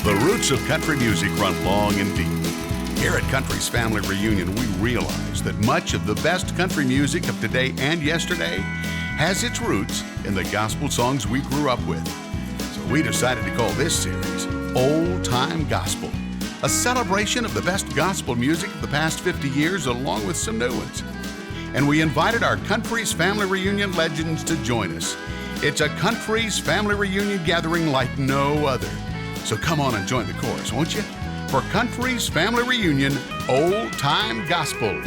The roots of country music run long and deep. Here at Country's Family Reunion, we realize that much of the best country music of today and yesterday has its roots in the gospel songs we grew up with. So we decided to call this series Old Time Gospel, a celebration of the best gospel music of the past 50 years along with some new ones. And we invited our Country's Family Reunion legends to join us. It's a Country's Family Reunion gathering like no other. So come on and join the chorus, won't you? For Country's Family Reunion, Old Time Gospel.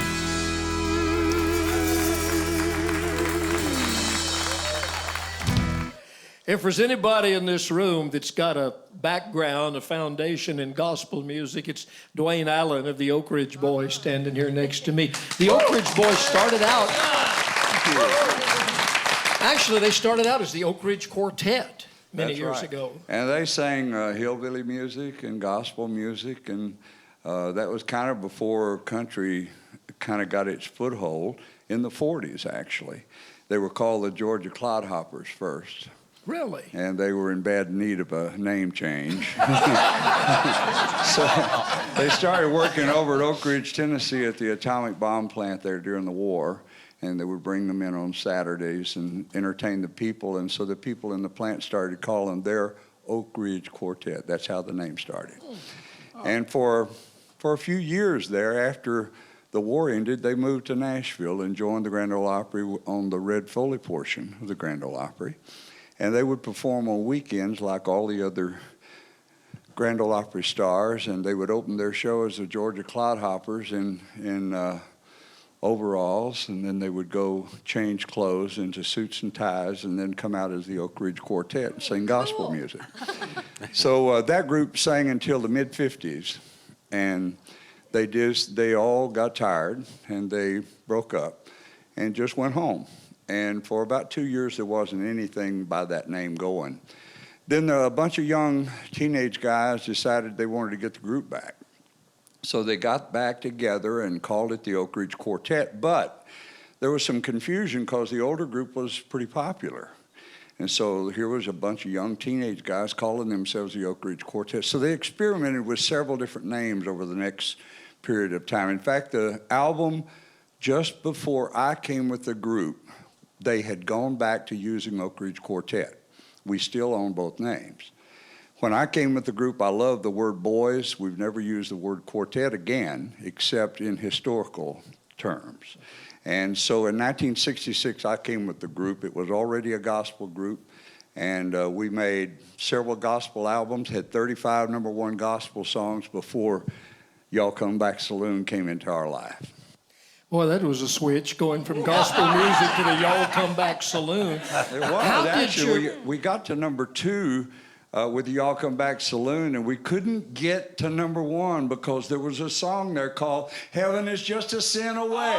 If there's anybody in this room that's got a background, a foundation in gospel music, it's Dwayne Allen of the Oak Ridge Boys standing here next to me. The Oak Ridge Boys started out, actually they started out as the Oak Ridge Quartet many years ago. And they sang hillbilly music and gospel music, and that was kind of before country kind of got its foothold in the 40s, actually. They were called the Georgia Clodhoppers first. Really? And they were in bad need of a name change. So they started working over at Oak Ridge, Tennessee at the atomic bomb plant there during the war. And they would bring them in on Saturdays and entertain the people. And so the people in the plant started calling their Oak Ridge Quartet. That's how the name started. And for a few years there, after the war ended, they moved to Nashville and joined the Grand Ole Opry on the Red Foley portion of the Grand Ole Opry. And they would perform on weekends like all the other Grand Ole Opry stars, and they would open their show as the Georgia Clodhoppers in overalls, and then they would go change clothes into suits and ties and then come out as the Oak Ridge Quartet and sing gospel music. So that group sang until the mid-50s, and they all got tired, and they broke up and just went home. And for about 2 years, there wasn't anything by that name going. Then a bunch of young teenage guys decided they wanted to get the group back. So they got back together and called it the Oak Ridge Quartet. But there was some confusion because the older group was pretty popular. And so here was a bunch of young teenage guys calling themselves the Oak Ridge Quartet. So they experimented with several different names over the next period of time. In fact, the album just before I came with the group, they had gone back to using Oak Ridge Quartet. We still own both names. When I came with the group, I loved the word boys. We've never used the word quartet again, except in historical terms. And so in 1966, I came with the group. It was already a gospel group, and we made several gospel albums, had 35 number one gospel songs before Y'all Come Back Saloon came into our life. Boy, that was a switch, going from gospel music to the Y'all Come Back Saloon. It was. Actually, we got to number 2 with the Y'all Come Back Saloon, and we couldn't get to number 1 because there was a song there called Heaven is Just a Sin Away.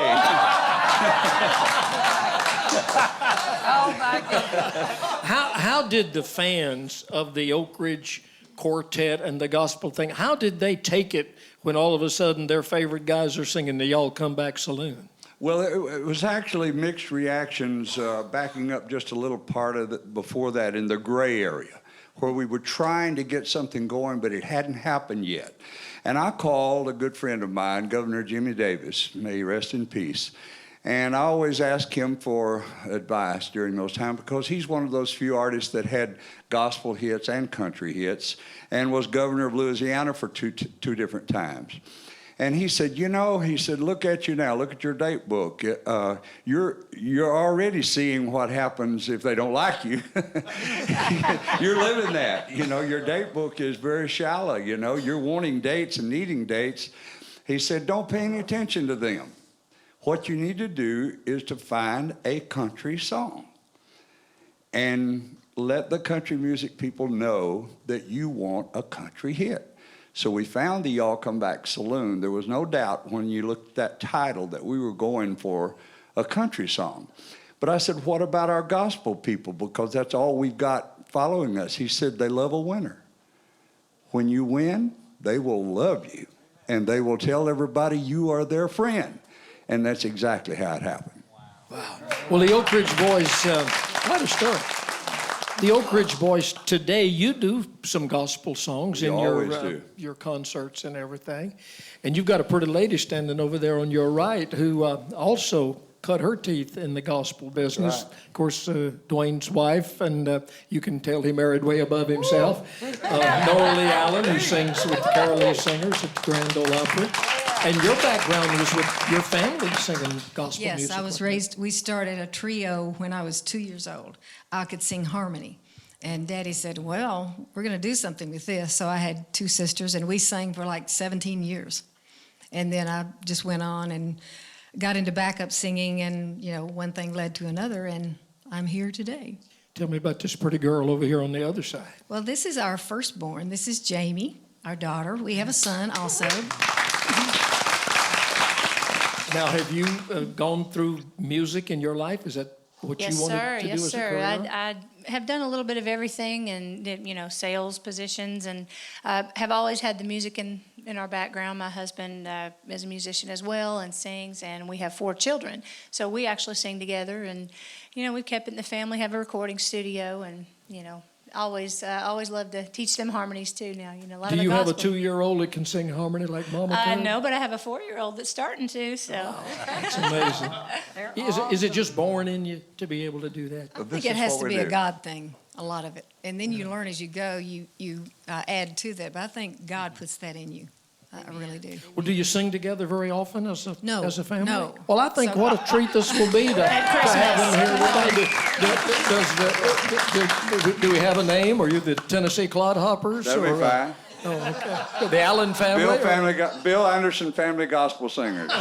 Oh, my goodness. How did the fans of the Oak Ridge Quartet and the gospel thing, how did they take it when all of a sudden their favorite guys are singing the Y'all Come Back Saloon? Well, it was actually mixed reactions, backing up just a little part of it before that in the gray area, where we were trying to get something going, but it hadn't happened yet. And I called a good friend of mine, Governor Jimmy Davis, may he rest in peace, and I always ask him for advice during those times because he's one of those few artists that had gospel hits and country hits and was governor of Louisiana for two different times. And he said, look at you now, look at your date book. You're already seeing what happens if they don't like you. You're living that. Your date book is very shallow. You're wanting dates and needing dates. He said, don't pay any attention to them. What you need to do is to find a country song and let the country music people know that you want a country hit. So we found the Y'all Come Back Saloon. There was no doubt when you looked at that title that we were going for a country song. But I said, what about our gospel people? Because that's all we've got following us. He said, they love a winner. When you win, they will love you. And they will tell everybody you are their friend. And that's exactly how it happened. Wow. Well, the Oak Ridge Boys, quite a story. The Oak Ridge Boys today, you do some gospel songs in always do. your concerts and everything. And you've got a pretty lady standing over there on your right who also cut her teeth in the gospel business. Right. Of course, Dwayne's wife, and you can tell he married way above himself. Nora Lee Allen, who sings with the Carolee Singers at the Grand Ole Opry. And your background was with your family singing gospel music. Yes, I was raised, we started a trio when I was 2 years old. I could sing harmony. And Daddy said, well, we're going to do something with this. So I had 2 sisters, and we sang for like 17 years. And then I just went on and got into backup singing, and, you know, one thing led to another, and I'm here today. Tell me about this pretty girl over here on the other side. Well, this is our firstborn. This is Jamie, our daughter. We have a son also. Now, have you gone through music in your life? Is that what you wanted to do as a career? I have done a little bit of everything, and did, sales positions, and have always had the music in our background. My husband is a musician as well and sings, and we have 4 children. So we actually sing together, and, we've kept it in the family, have a recording studio, and, always love to teach them harmonies too now. A lot Do of the you have a gospel. 2-year-old that can sing harmony like Mama can? No, but I have a 4-year-old that's starting to, so. That's amazing. Is it just born in you to be able to do that? I think it has to be a God thing, a lot of it. And then you learn as you go, you add to that. But I think God puts that in you. I really do. Well, do you sing together very often as a family? No. Well, I think what a treat this will be to have him here today. Do we have a name? Are you the Tennessee Clodhoppers? That'd be fine. Oh, okay. The Allen family? Bill Anderson Family Gospel Singers.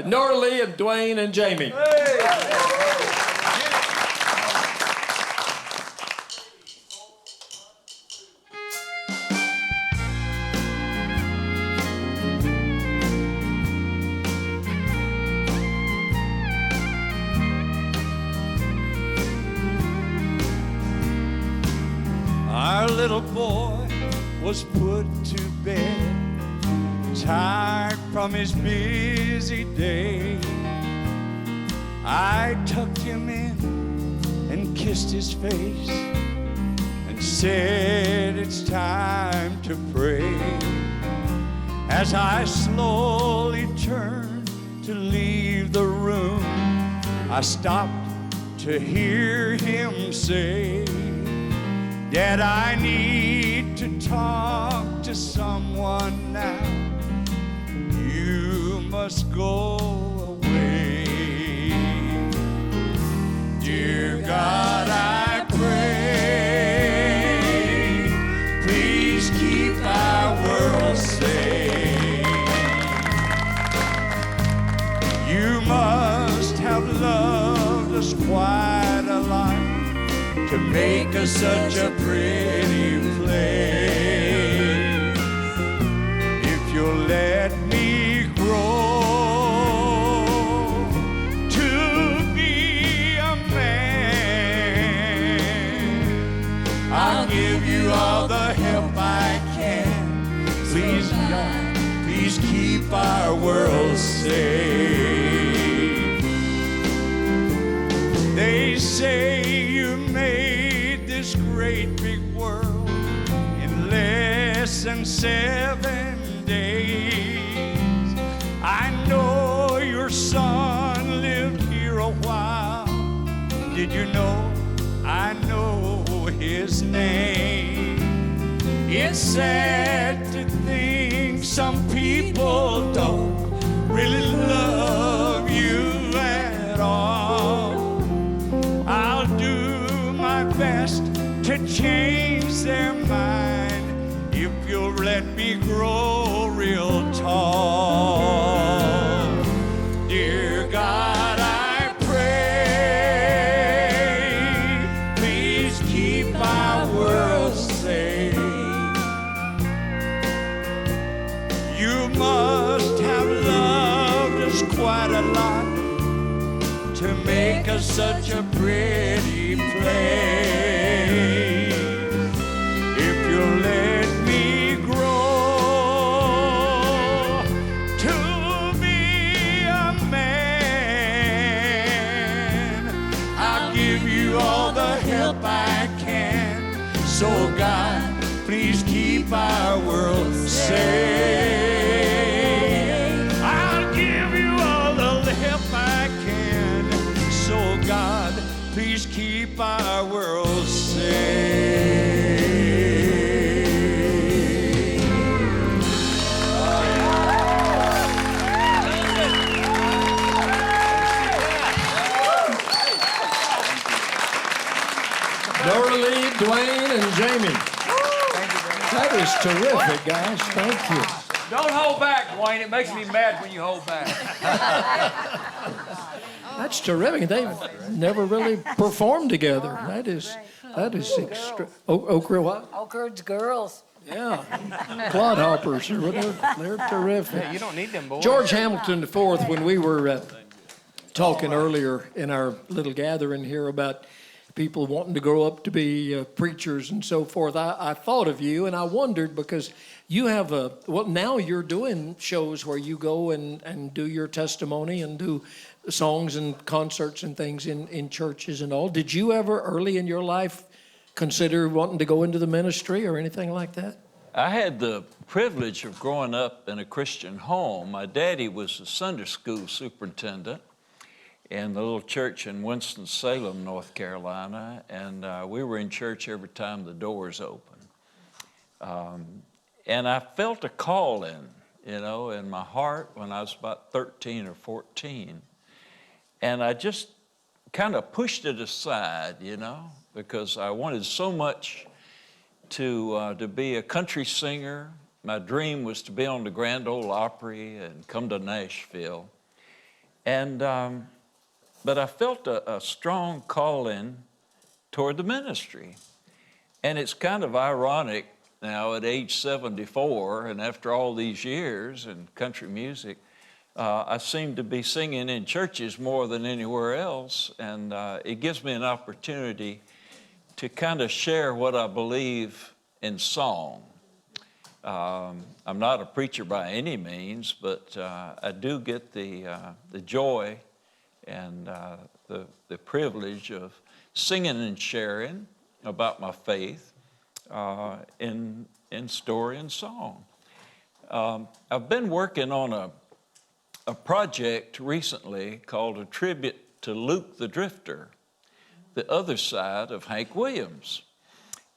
Nora Lee and Dwayne and Jamie. Our little boy was put to bed, tired from his busy day. I tucked him in and kissed his face and said it's time to pray. As I slowly turned to leave the room, I stopped to hear him say, Dad, I need to talk to someone now. You must go away. Dear God, I pray, please keep our world safe. You must have loved us quite a lot to make us such a pretty place. If you'll let me grow to be a man, I'll give you all the help I can. Please, God, please keep our world safe. They say you made this great big world in less than 7 days. I know your son lived here a while. Did you know I know his name? It's sad to think some people don't really love you at all. I'll do my best to change their mind if you'll let me grow real tall. Dear God, I pray, please keep our world safe. You must have loved us quite a lot to make us such a pretty place. If you'll let me grow to be a man, I'll give you all the So God, please keep our world safe. I'll give you all the help I can. So God, please keep our world safe. Rory, Dwayne, and Jamie. That is terrific, guys. Thank you. Don't hold back, Dwayne. It makes me mad when you hold back. That's terrific. They've never really performed together. That is extra. Oak Ridge what? Oak Ridge girls. Yeah. Clodhoppers or whatever. They're terrific. You don't need them boys. George Hamilton IV, when we were talking earlier in our little gathering here about people wanting to grow up to be preachers and so forth, I thought of you, and I wondered because you have now you're doing shows where you go and do your testimony and do songs and concerts and things in churches and all. Did you ever early in your life consider wanting to go into the ministry or anything like that? I had the privilege of growing up in a Christian home. My daddy was a Sunday school superintendent in the little church in Winston-Salem, North Carolina, and we were in church every time the doors opened. And I felt a calling, in my heart when I was about 13 or 14. And I just kind of pushed it aside, because I wanted so much to be a country singer. My dream was to be on the Grand Ole Opry and come to Nashville. And but I felt a strong calling toward the ministry. And it's kind of ironic now at age 74 and after all these years in country music, I seem to be singing in churches more than anywhere else. And it gives me an opportunity to kind of share what I believe in song. I'm not a preacher by any means, but I do get the joy and the privilege of singing and sharing about my faith in story and song. I've been working on a project recently called A Tribute to Luke the Drifter, the other side of Hank Williams.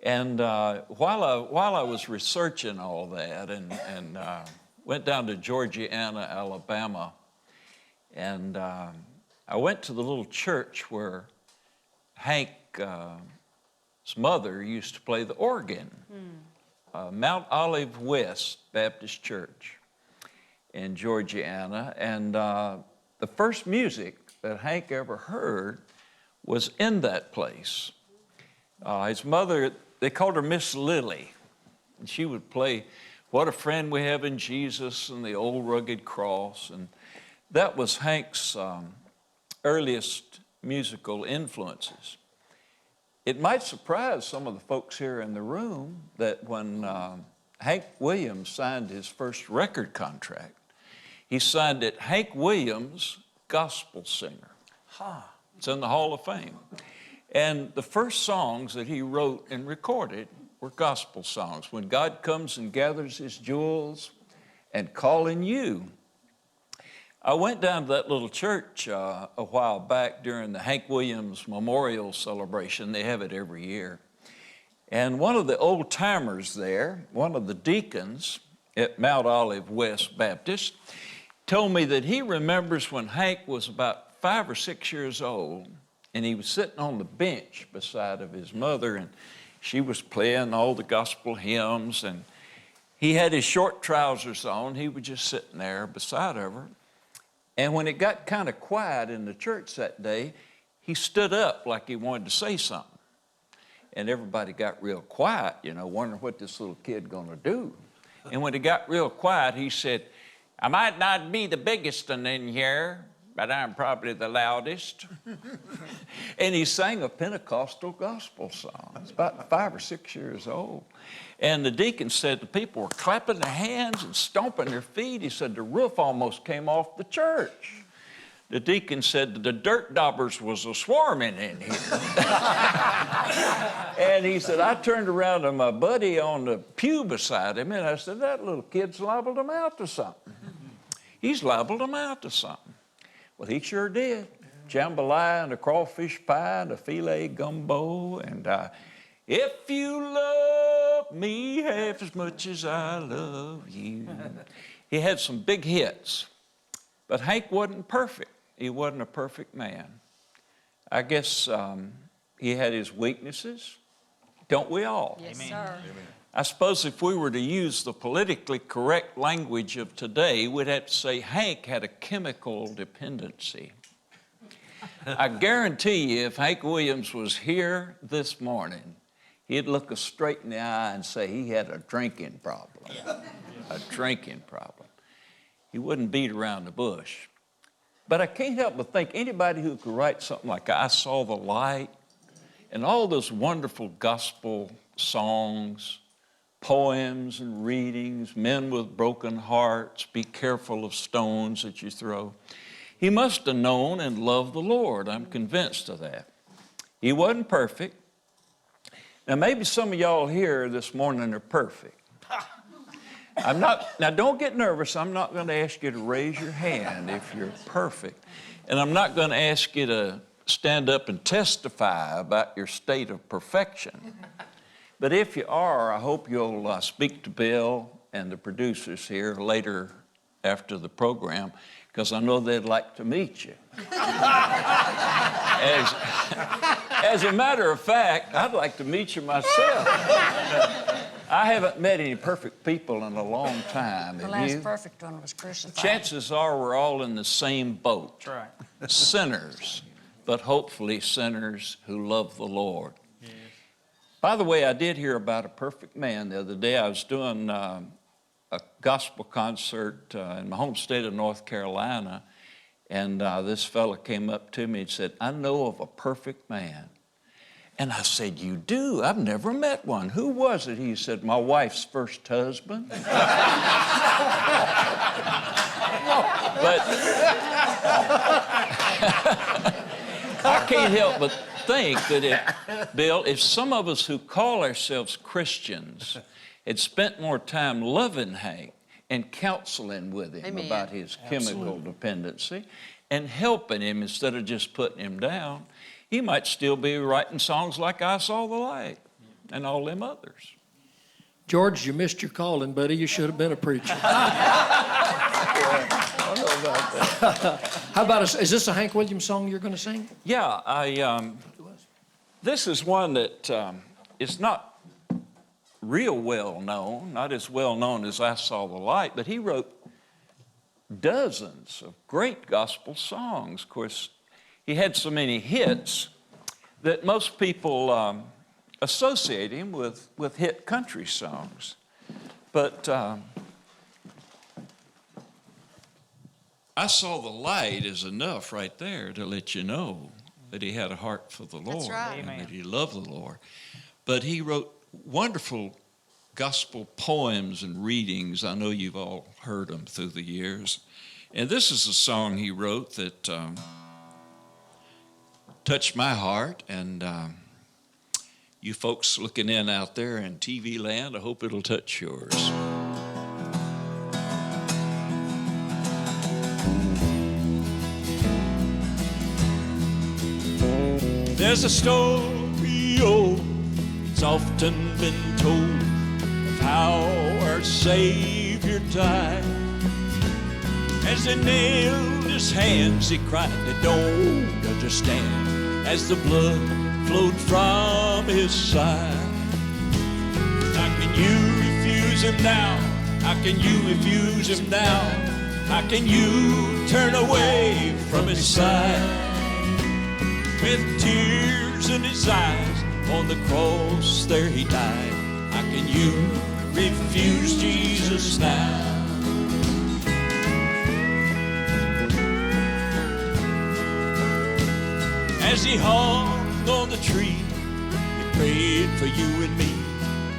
And while I was researching all that and went down to Georgiana, Alabama, and I went to the little church where Hank's mother used to play the organ, Mount Olive West Baptist Church in Georgiana. And the first music that Hank ever heard was in that place. His mother, they called her Miss Lily, and she would play What a Friend We Have in Jesus and the Old Rugged Cross, and that was Hank's earliest musical influences. It might surprise some of the folks here in the room that when Hank Williams signed his first record contract, he signed it Hank Williams Gospel Singer. It's in the Hall of Fame. And the first songs that he wrote and recorded were gospel songs. When God Comes and Gathers His Jewels and Calling You. I went down to that little church a while back during the Hank Williams Memorial Celebration. They have it every year. And one of the old timers there, one of the deacons at Mount Olive West Baptist, told me that he remembers when Hank was about 5 or 6 years old, and he was sitting on the bench beside of his mother, and she was playing all the gospel hymns, and he had his short trousers on. He was just sitting there beside of her. And when it got kind of quiet in the church that day, he stood up like he wanted to say something. And everybody got real quiet, wondering what this little kid gonna do. And when it got real quiet, he said, "I might not be the biggest one in here, but I'm probably the loudest." And he sang a Pentecostal gospel song. It's about 5 or 6 years old. And the deacon said the people were clapping their hands and stomping their feet. He said the roof almost came off the church. the deacon said the dirt daubers was a swarming in here. And he said, I turned around to my buddy on the pew beside him, and I said, that little kid's liable to mount to something. He's liable to mount to something. Well, he sure did. Jambalaya and a crawfish pie and a filet gumbo. And if you love me half as much as I love you. He had some big hits. But Hank wasn't perfect. He wasn't a perfect man. I guess he had his weaknesses. Don't we all? Yes, sir. I suppose if we were to use the politically correct language of today, we'd have to say Hank had a chemical dependency. I guarantee you, if Hank Williams was here this morning, he'd look us straight in the eye and say he had a drinking problem. A drinking problem. He wouldn't beat around the bush. But I can't help but think anybody who could write something like I Saw the Light and all those wonderful gospel songs, poems and readings, men with broken hearts, be careful of stones that you throw. He must have known and loved the Lord. I'm convinced of that. He wasn't perfect. Now, maybe some of y'all here this morning are perfect. Now don't get nervous. I'm not going to ask you to raise your hand if you're perfect. And I'm not going to ask you to stand up and testify about your state of perfection. But if you are, I hope you'll speak to Bill and the producers here later after the program, because I know they'd like to meet you. As a matter of fact, I'd like to meet you myself. I haven't met any perfect people in a long time. The last perfect one was crucified. Chances are we're all in the same boat. That's right. Sinners, but hopefully sinners who love the Lord. Yes. By the way, I did hear about a perfect man the other day. I was doing a gospel concert in my home state of North Carolina, and this fella came up to me and said, I know of a perfect man. And I said, you do? I've never met one. Who was it? He said, my wife's first husband. But I can't help but think that Bill, if some of us who call ourselves Christians had spent more time loving Hank and counseling with him about his chemical dependency and helping him instead of just putting him down, he might still be writing songs like I Saw the Light and all them others. George, you missed your calling, buddy. You should have been a preacher. I know about that. How about is this a Hank Williams song you're going to sing? Yeah, this is one that is not real well known, not as well known as I Saw the Light, but he wrote dozens of great gospel songs. Of course, he had so many hits that most people associate him with hit country songs. But I Saw the Light is enough right there to let you know that he had a heart for the Lord. That's right. And that he loved the Lord. But he wrote wonderful gospel poems and readings. I know you've all heard them through the years. And this is a song he wrote that touched my heart, and you folks looking in out there in TV land, I hope it'll touch yours. There's a story, oh, it's often been told of how our Savior died. As they nailed his hands, he cried, they don't understand, as the blood flowed from his side. How can you refuse him now? How can you refuse him now? How can you turn away from his side? With tears in his eyes, on the cross there he died. How can you refuse Jesus now? As he hung on the tree, he prayed for you and me.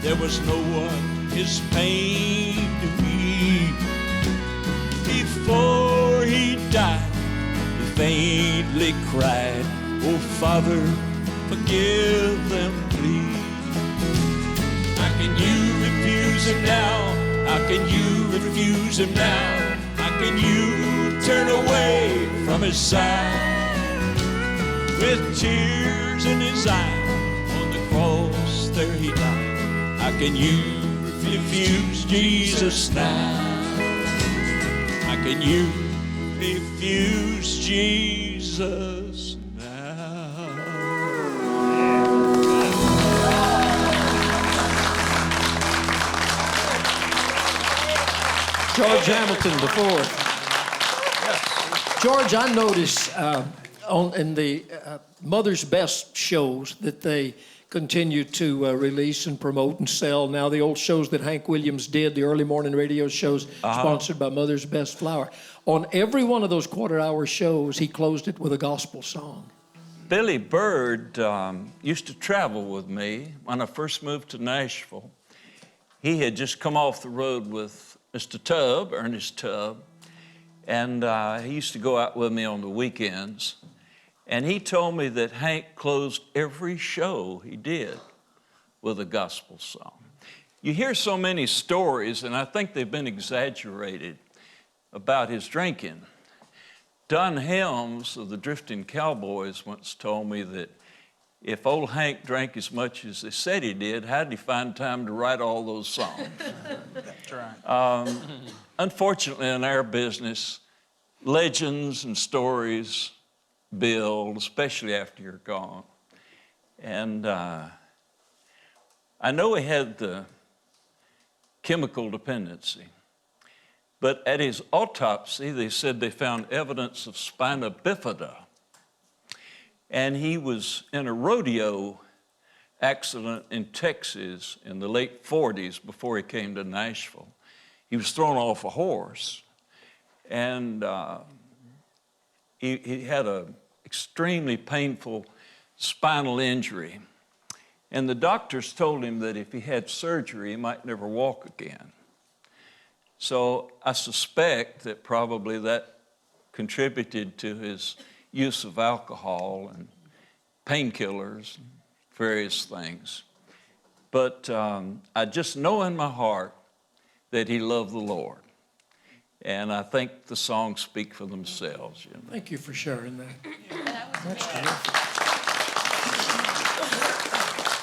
There was no one his pain to heed. Before he died, he faintly cried, "Oh, Father, forgive them, please." How can you refuse him now? How can you refuse him now? How can you turn away from his side? With tears in his eyes, on the cross there he died. How can you refuse Jesus now? How can you refuse Jesus now? George Hamilton, the fourth. George, I notice in the Mother's Best shows that they continue to release and promote and sell. Now the old shows that Hank Williams did, the early morning radio shows sponsored by Mother's Best Flour. On every one of those quarter-hour shows, he closed it with a gospel song. Billy Bird used to travel with me when I first moved to Nashville. He had just come off the road with Mr. Tubb, Ernest Tubb, and he used to go out with me on the weekends. And he told me that Hank closed every show he did with a gospel song. You hear so many stories, and I think they've been exaggerated, about his drinking. Don Helms of the Drifting Cowboys once told me that if old Hank drank as much as they said he did, how did he find time to write all those songs? That's right. Unfortunately, in our business, legends and stories build, especially after you're gone. And I know he had the chemical dependency, but at his autopsy, they said they found evidence of spina bifida. And he was in a rodeo accident in Texas in the late 40s before he came to Nashville. He was thrown off a horse, and he had an extremely painful spinal injury. And the doctors told him that if he had surgery, he might never walk again. So I suspect that probably that contributed to his use of alcohol and painkillers, and various things. But I just know in my heart that he loved the Lord. And I think the songs speak for themselves. You know? Thank you for sharing that. That's terrific.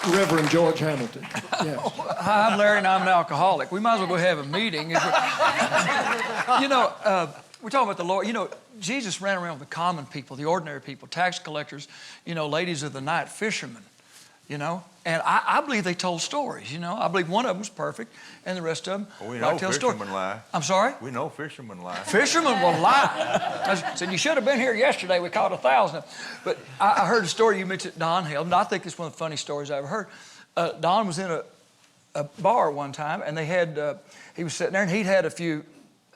Reverend George Hamilton. Yes. Hi, I'm Larry, and I'm an alcoholic. We might as well go have a meeting. You know, we're talking about the Lord. You know, Jesus ran around with the common people, the ordinary people, tax collectors, you know, ladies of the night, fishermen, you know. And I believe they told stories, you know. I believe one of them was perfect, and the rest of them well, we know fishermen lie. I'm sorry? We know fishermen lie. Fishermen will lie. I said, you should have been here yesterday. We caught 1,000. But I heard a story you mentioned, Don Helm, and I think it's one of the funny stories I ever heard. Don was in a bar one time, and they had, he was sitting there, and he'd had a few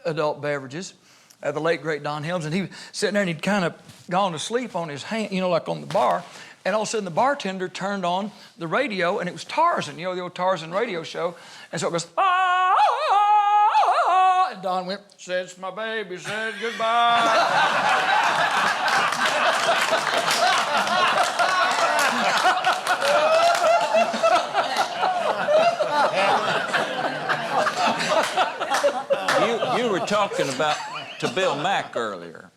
adult beverages, the late, great Don Helms, and he was sitting there, and he'd kind of gone to sleep on his hand, you know, like on the bar. And all of a sudden, the bartender turned on the radio, and it was Tarzan, you know, the old Tarzan radio show. And so it goes, ah, and Don went, since my baby said goodbye. You were talking about to Bill Mack earlier,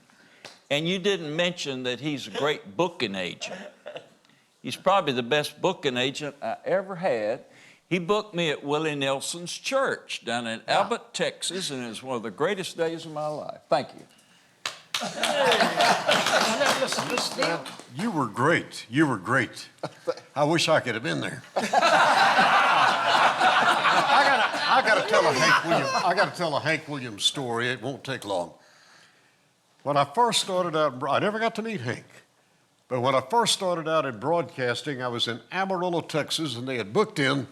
and you didn't mention that he's a great booking agent. He's probably the best booking agent I ever had. He booked me at Willie Nelson's church down in Abbott, Texas, and it was one of the greatest days of my life. Thank you. Listen, you were great. You were great. I wish I could have been there. I gotta tell a Hank Williams story. It won't take long. When I first started out, I never got to meet Hank. But when I first started out in broadcasting, I was in Amarillo, Texas, and they had booked in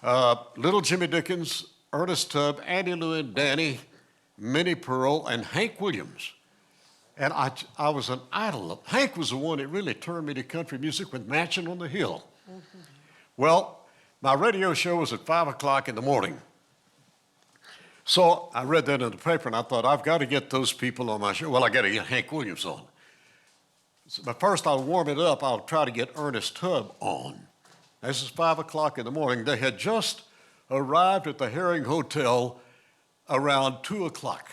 Little Jimmy Dickens, Ernest Tubb, Andy Lewin, Danny, Minnie Pearl, and Hank Williams. And I was an idol of Hank was the one that really turned me to country music with Mansion on the Hill. Mm-hmm. Well, my radio show was at 5 o'clock in the morning. So I read that in the paper, and I thought, I've got to get those people on my show. Well, I got to get Hank Williams on. So, but first, I'll warm it up. I'll try to get Ernest Tubb on. This is 5 o'clock in the morning. They had just arrived at the Herring Hotel around 2 o'clock,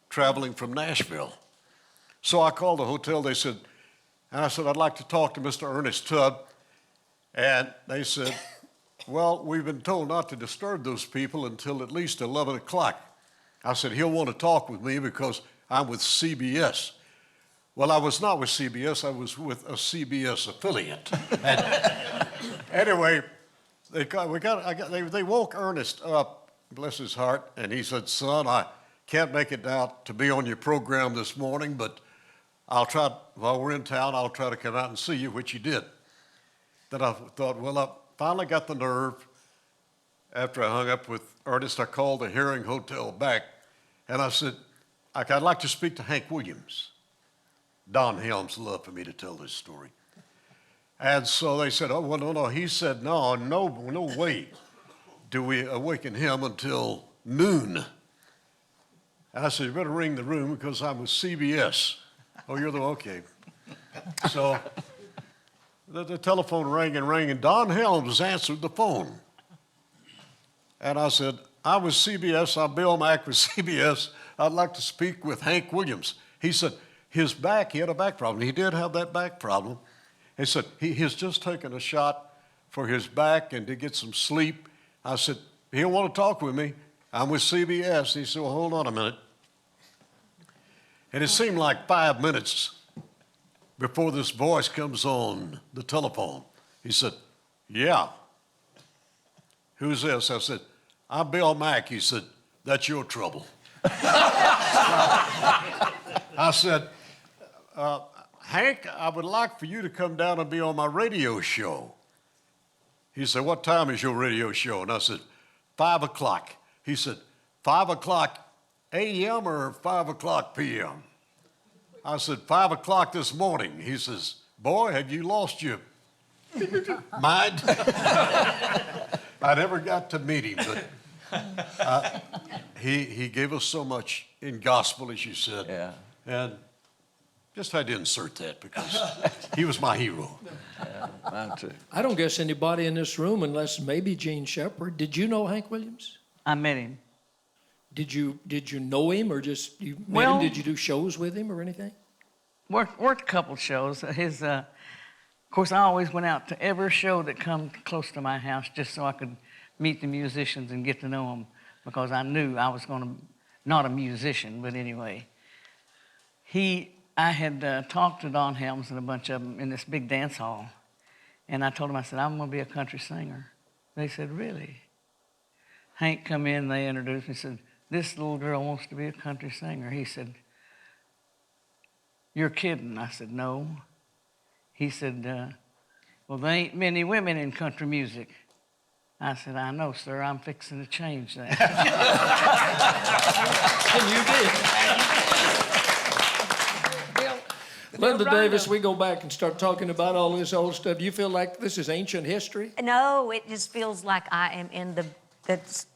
traveling from Nashville. So I called the hotel. They said, and I said, I'd like to talk to Mr. Ernest Tubb. And they said, well, we've been told not to disturb those people until at least 11 o'clock. I said, he'll want to talk with me because I'm with CBS. Well, I was not with CBS. I was with a CBS affiliate. Anyway, they woke Ernest up, bless his heart, and he said, son, I can't make it out to be on your program this morning, but I'll try, while we're in town, I'll try to come out and see you, which he did. Then I thought, well, I finally got the nerve. After I hung up with Ernest, I called the Herring Hotel back, and I said, I'd like to speak to Hank Williams. Don Helms loved for me to tell this story. And so they said, oh, well, no. He said, no way do we awaken him until noon. And I said, you better ring the room because I'm with CBS. Oh, you're the, okay. So the telephone rang, and Don Helms answered the phone. And I said, I'm with CBS, I'm Bill Mack with CBS. I'd like to speak with Hank Williams. He said, he had a back problem. He did have that back problem. He said, he's just taken a shot for his back and to get some sleep. I said, he'll want to talk with me. I'm with CBS. He said, well, hold on a minute. And it seemed like 5 minutes before this voice comes on the telephone. He said, yeah. Who's this? I said, I'm Bill Mack. He said, that's your trouble. I said, Hank, I would like for you to come down and be on my radio show. He said, what time is your radio show? And I said, 5 o'clock. He said, 5 o'clock a.m. or 5 o'clock p.m.? I said, 5 o'clock this morning. He says, boy, have you lost your mind? I never got to meet him, but he gave us so much in gospel, as you said. Yeah. And just had to insert that because he was my hero. Yeah, mine too. I don't guess anybody in this room, unless maybe Gene Shepard. Did you know Hank Williams? I met him. Did you know him, or just you met Well, him? Did you do shows with him or anything? Worked a couple shows. Of course, I always went out to every show that come close to my house just so I could meet the musicians and get to know them because I knew I was going to, not a musician, but anyway. I had talked to Don Helms and a bunch of them in this big dance hall, and I told them, I said, I'm going to be a country singer. They said, really? Hank come in, they introduced me, said, this little girl wants to be a country singer. He said, you're kidding. I said, no. He said, well, there ain't many women in country music. I said, I know, sir. I'm fixing to change that. And you did. Linda Davis, we go back and start talking about all this old stuff. You feel like this is ancient history? No, it just feels like I am in the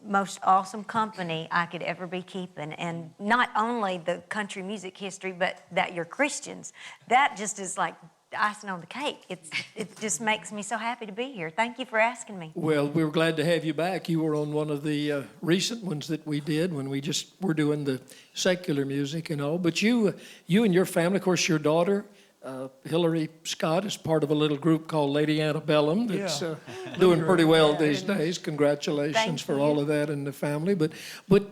most awesome company I could ever be keeping. And not only the country music history, but that you're Christians. That just is like icing on the cake. It just makes me so happy to be here. Thank you for asking me. Well, we were glad to have you back. You were on one of the recent ones that we did when we just were doing the secular music and all. But you and your family, of course, your daughter, Hillary Scott, is part of a little group called Lady Antebellum that's doing pretty well these days. Congratulations for all of that in the family. But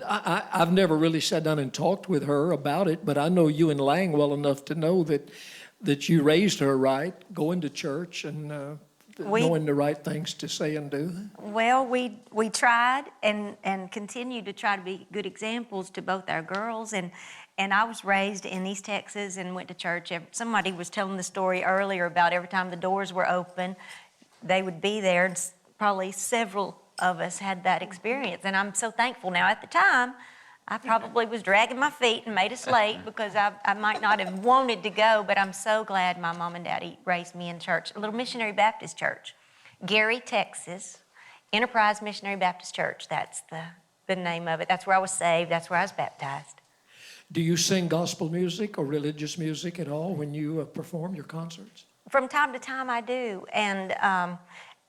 I've never really sat down and talked with her about it, but I know you and Lang well enough to know that you raised her right, going to church and knowing the right things to say and do. Well, we tried and continue to try to be good examples to both our girls. And I was raised in East Texas and went to church. Somebody was telling the story earlier about every time the doors were open, they would be there. And probably several of us had that experience. And I'm so thankful now. At the time, I probably was dragging my feet and made us late because I might not have wanted to go, but I'm so glad my mom and daddy raised me in church, a little missionary Baptist church. Gary, Texas, Enterprise Missionary Baptist Church. That's the name of it. That's where I was saved. That's where I was baptized. Do you sing gospel music or religious music at all when you perform your concerts? From time to time, I do, and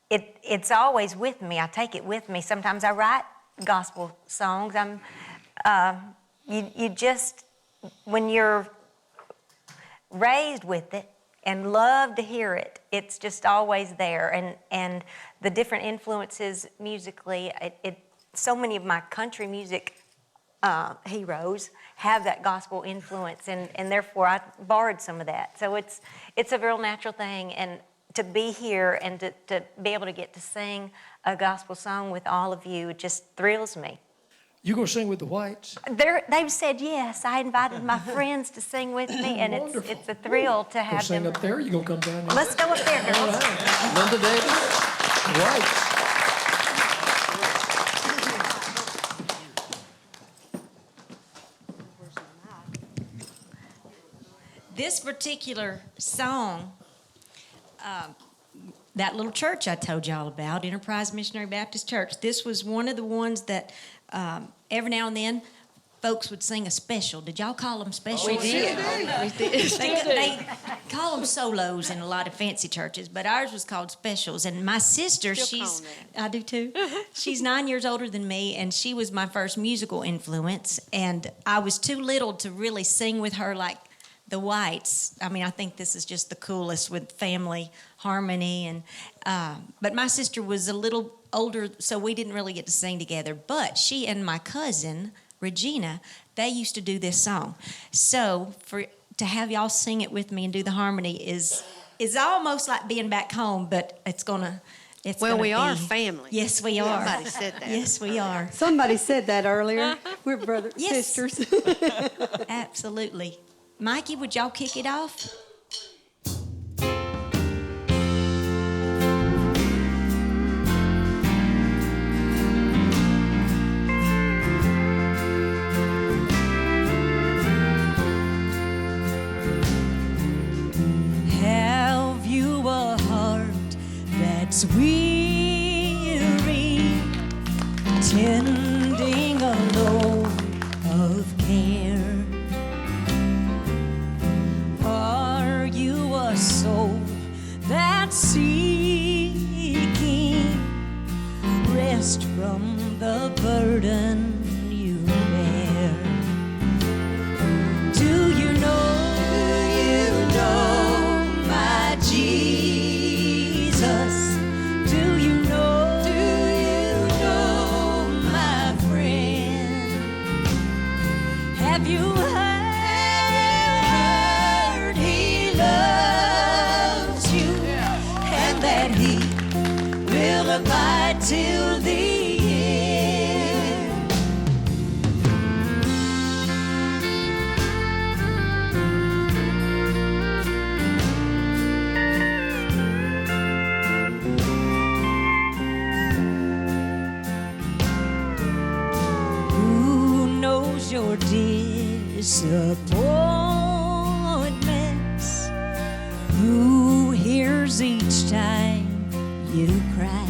it's always with me. I take it with me. Sometimes I write gospel songs. You just, when you're raised with it and love to hear it, it's just always there. And the different influences musically, so many of my country music heroes have that gospel influence, and therefore I borrowed some of that. So it's a real natural thing, and to be here and to be able to get to sing a gospel song with all of you, it just thrills me. You go sing with the Whites? They've said yes. I invited my friends to sing with me, and it's a thrill to have Go sing them. up there, you gonna come down here? Let's go up there, girls. All right. Linda Davis, Whites. This particular song, that little church I told y'all about, Enterprise Missionary Baptist Church, this was one of the ones that every now and then folks would sing a special. Did y'all call them specials? We did. They call them solos in a lot of fancy churches, but ours was called specials. And my sister, I do too. She's 9 years older than me, and she was my first musical influence. And I was too little to really sing with her like the Whites. I mean, I think this is just the coolest with family harmony. And but my sister was a little older, so we didn't really get to sing together. But she and my cousin Regina, they used to do this song. So to have y'all sing it with me and do the harmony is almost like being back home, but it's gonna We are family. Yes, we are. Somebody said that. Yes, we are. Somebody said that earlier. We're brothers, Yes. sisters. Absolutely. Mikey, would y'all kick it off? Have you a heart that's weary, tending a load of care? Are you a soul that's seeking rest from the burden you bear? Do you know my Jesus? Do you know my friend? Have you heard he loves you, and that he will abide till the end? Who knows your disappointments? Who hears each time you cry?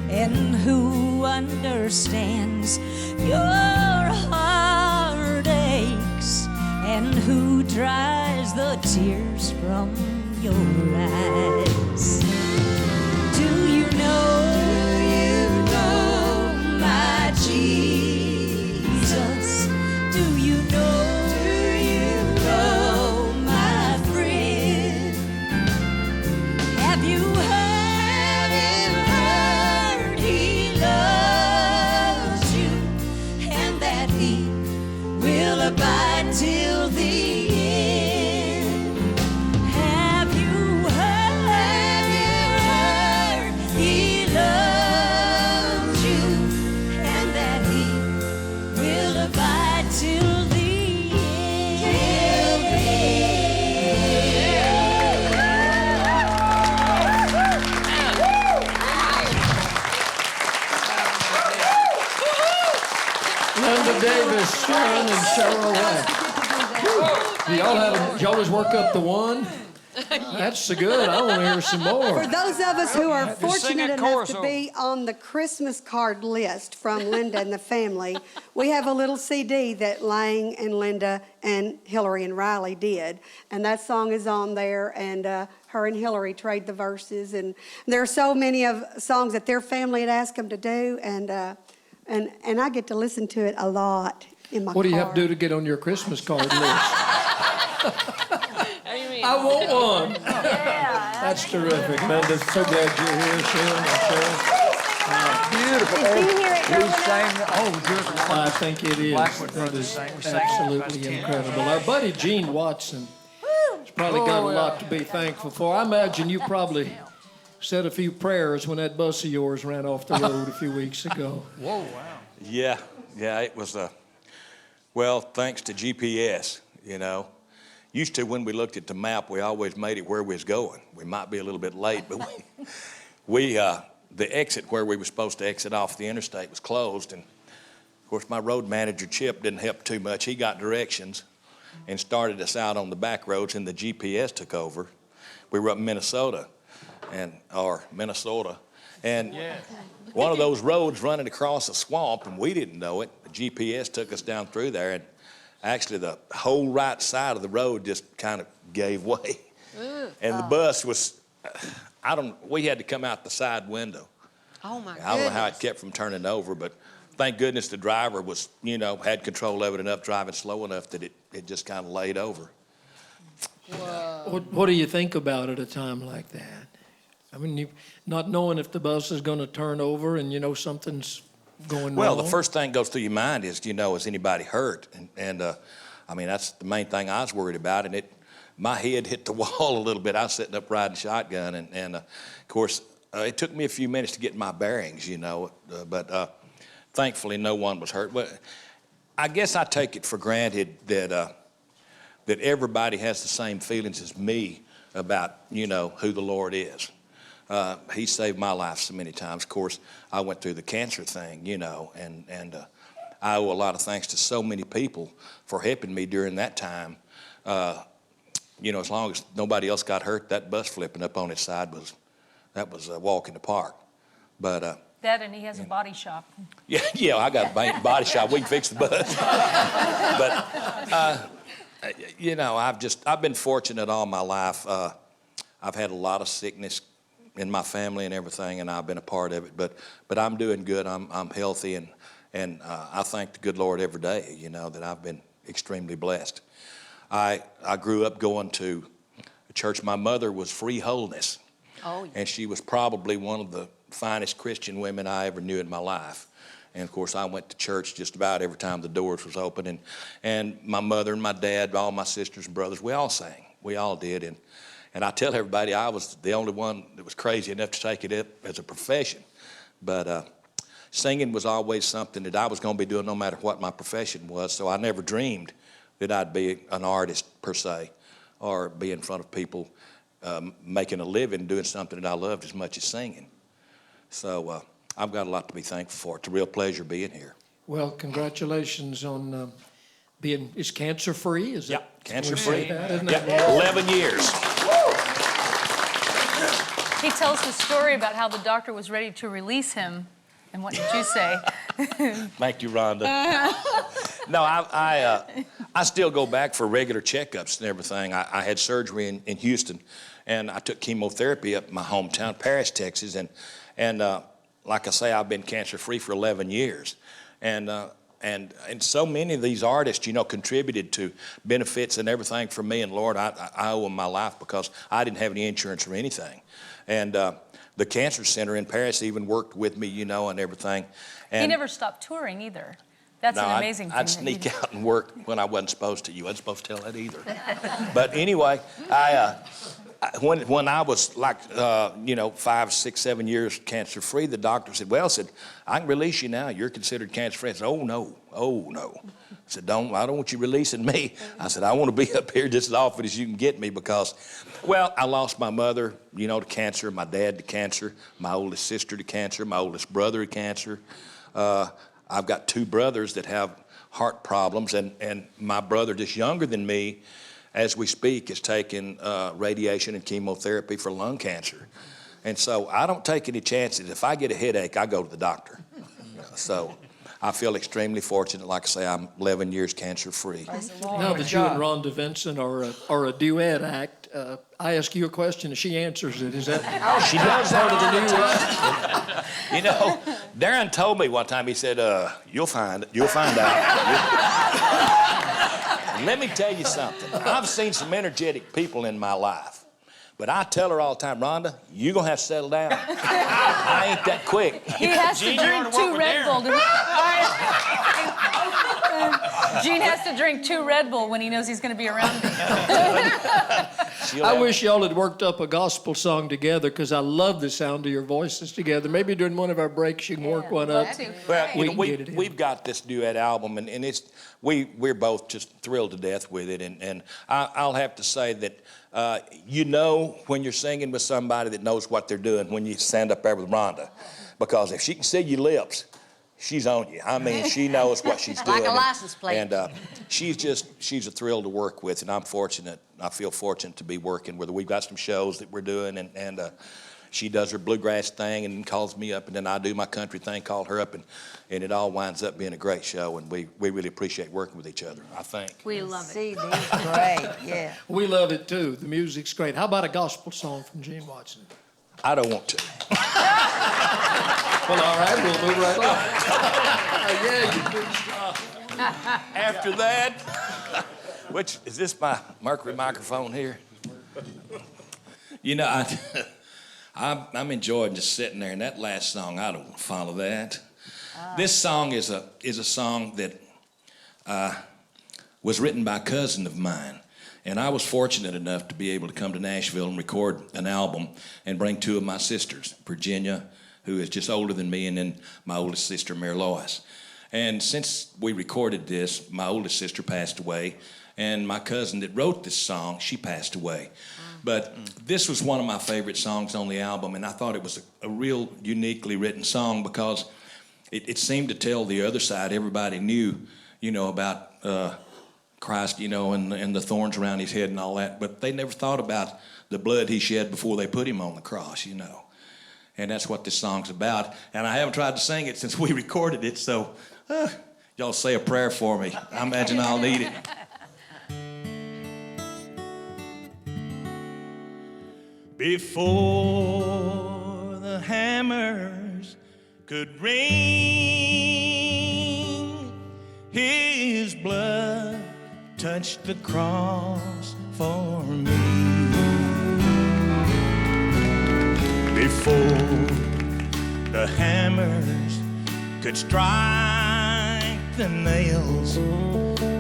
And who understands your heartaches? And who dries the tears from your eyes? Do you know my Jesus? Do you know my friend? Have you heard he loves you, and that he will abide till the end? Have you heard he loves you, and that he will abide till the Linda Davis, Sharon, and Cheryl White. Do y'all always work up the one? That's so good. I want to hear some more. For those of us who are Just sing fortunate that enough chorus to over. be on the Christmas card list from Linda and the family, we have a little CD that Lang and Linda and Hillary and Riley did. And that song is on there, and her and Hillary trade the verses. And there are so many of songs that their family had asked them to do, and I get to listen to it a lot in my car. What do you have to do to get on your Christmas card list? I want one. Yeah. That's terrific, Linda. So glad you're here, Sharon and Cheryl. Beautiful. Is he here at We Growing sang, oh, beautiful. I think it is. Blackwood That Brothers is sang. We sang it about absolutely 10 incredible. Our buddy Gene Watson has probably got a lot to be thankful for. I imagine you probably said a few prayers when that bus of yours ran off the road a few weeks ago. Whoa, wow. Yeah, it was, well, thanks to GPS, you know. Used to, when we looked at the map, we always made it where we was going. We might be a little bit late, but the exit where we were supposed to exit off the interstate was closed. And, of course, my road manager, Chip, didn't help too much. He got directions and started us out on the back roads, and the GPS took over. We were up in Minnesota, and one of those roads running across a swamp, and we didn't know it. The GPS took us down through there, and actually the whole right side of the road just kind of gave way. And the bus was, we had to come out the side window. Oh, my goodness. I don't know how it kept from turning over, but thank goodness the driver was, had control of it enough, driving slow enough that it just kind of laid over. What do you think about at a time like that? I mean, not knowing if the bus is going to turn over and something's going wrong. Well, the first thing goes through your mind is, is anybody hurt? And I mean, that's the main thing I was worried about. And my head hit the wall a little bit. I was sitting up riding shotgun. And of course, it took me a few minutes to get my bearings, but thankfully no one was hurt. But I guess I take it for granted that everybody has the same feelings as me about, who the Lord is. He saved my life so many times. Of course, I went through the cancer thing, and I owe a lot of thanks to so many people for helping me during that time. As long as nobody else got hurt, that bus flipping up on its side was a walk in the park. But that, and he has a body shop. Yeah, I got a body shop. We can fix the bus. But I've been fortunate all my life. I've had a lot of sickness in my family and everything, and I've been a part of it. But I'm doing good. I'm healthy, and I thank the good Lord every day. That I've been extremely blessed. I grew up going to a church. My mother was Free Holiness, and she was probably one of the finest Christian women I ever knew in my life. And of course, I went to church just about every time the doors was open. And my mother and my dad, all my sisters and brothers, we all sang. We all did. And I tell everybody I was the only one that was crazy enough to take it up as a profession. But singing was always something that I was going to be doing no matter what my profession was. So I never dreamed that I'd be an artist per se, or be in front of people making a living doing something that I loved as much as singing. So I've got a lot to be thankful for. It's a real pleasure being here. Well, congratulations on being, is cancer-free? Is it? Cancer-free. Isn't it? Yep, 11 years. He tells the story about how the doctor was ready to release him. And what did you say? Thank you, Rhonda. No, I still go back for regular checkups and everything. I had surgery in Houston, and I took chemotherapy up in my hometown, Paris, Texas. And like I say, I've been cancer-free for 11 years. And so many of these artists, contributed to benefits and everything for me. And Lord, I owe them my life because I didn't have any insurance or anything. And the cancer center in Paris even worked with me, and everything. And He never stopped touring either. That's an amazing thing. I'd sneak out and work when I wasn't supposed to. You wasn't supposed to tell that either. But anyway, when I was like, 5, 6, 7 years cancer-free, the doctor said, I can release you now. You're considered cancer-free. I said, oh, no. I said, I don't want you releasing me. I said, I want to be up here just as often as you can get me because, I lost my mother, to cancer, my dad to cancer, my oldest sister to cancer, my oldest brother to cancer. I've got 2 brothers that have heart problems, and my brother, just younger than me, as we speak, is taking radiation and chemotherapy for lung cancer. And so I don't take any chances. If I get a headache, I go to the doctor. So I feel extremely fortunate. Like I say, I'm 11 years cancer-free. Now that you and Rhonda Vincent are a duet act, I ask you a question and she answers it. Is that She does part of the new You know, Darren told me one time, he said, you'll find out. Let me tell you something. I've seen some energetic people in my life. But I tell her all the time, Rhonda, you're going to have to settle down. I ain't that quick. He has to drink 2 Red Bull. Gene has to drink 2 Red Bull when he knows he's going to be around me. I wish y'all had worked up a gospel song together because I love the sound of your voices together. Maybe during one of our breaks you can work one up. Well, we've got this duet album, and we're both just thrilled to death with it. And I'll have to say that you know when you're singing with somebody that knows what they're doing when you stand up there with Rhonda. Because if she can see your lips, she's on you. I mean, she knows what she's doing. Like a license plate. And she's a thrill to work with, and I'm fortunate. I feel fortunate to be working with her. We've got some shows that we're doing, and she does her bluegrass thing and calls me up, and then I do my country thing, call her up, and it all winds up being a great show, and we really appreciate working with each other, I think. We love it. CD's great, yeah. We love it too. The music's great. How about a gospel song from Gene Watson? I don't want to. Well, all right, we'll move right along. Yeah, you big stuff. After that, which is this my Mercury microphone here? You know, I'm enjoying just sitting there, and that last song, I don't want to follow that. This song is a song that was written by a cousin of mine, and I was fortunate enough to be able to come to Nashville and record an album and bring 2 of my sisters, Virginia, who is just older than me, and then my oldest sister, Mary Lois. And since we recorded this, my oldest sister passed away, and my cousin that wrote this song, she passed away. But this was one of my favorite songs on the album, and I thought it was a real uniquely written song because it seemed to tell the other side. Everybody knew, you know, about Christ, you know, and the thorns around his head and all that, but they never thought about the blood he shed before they put him on the cross, you know. And that's what this song's about. And I haven't tried to sing it since we recorded it, so y'all say a prayer for me. I imagine I'll need it. Before the hammers could ring, his blood touched the cross for me. Before the hammers could strike the nails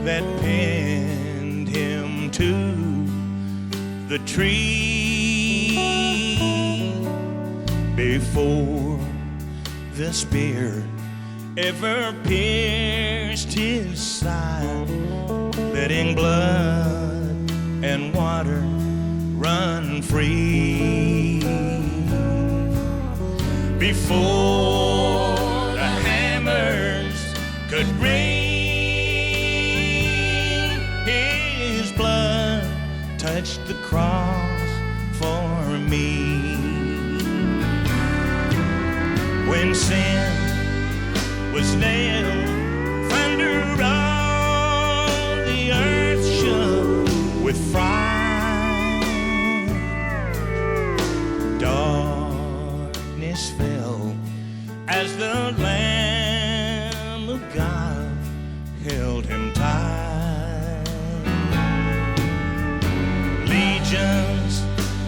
that pinned him to the tree, before the spear ever pierced his side, letting blood and water run free. Before the hammers could ring, his blood touched the cross for me. When sin was nailed, thunder all the earth shook with fright. Darkness fell as the Lamb of God held him tight. Legions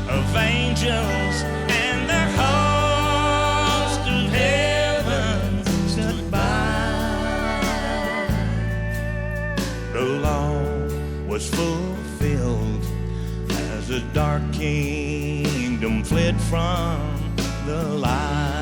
of angels and their host of heaven stood by. The law was fulfilled as the dark kingdom fled from the light.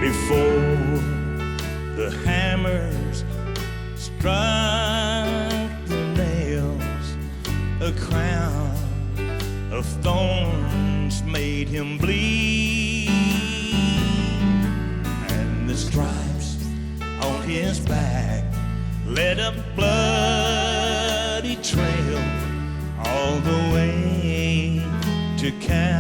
Before the hammers struck of thorns made him bleed, and the stripes on his back led a bloody trail all the way to Calvary.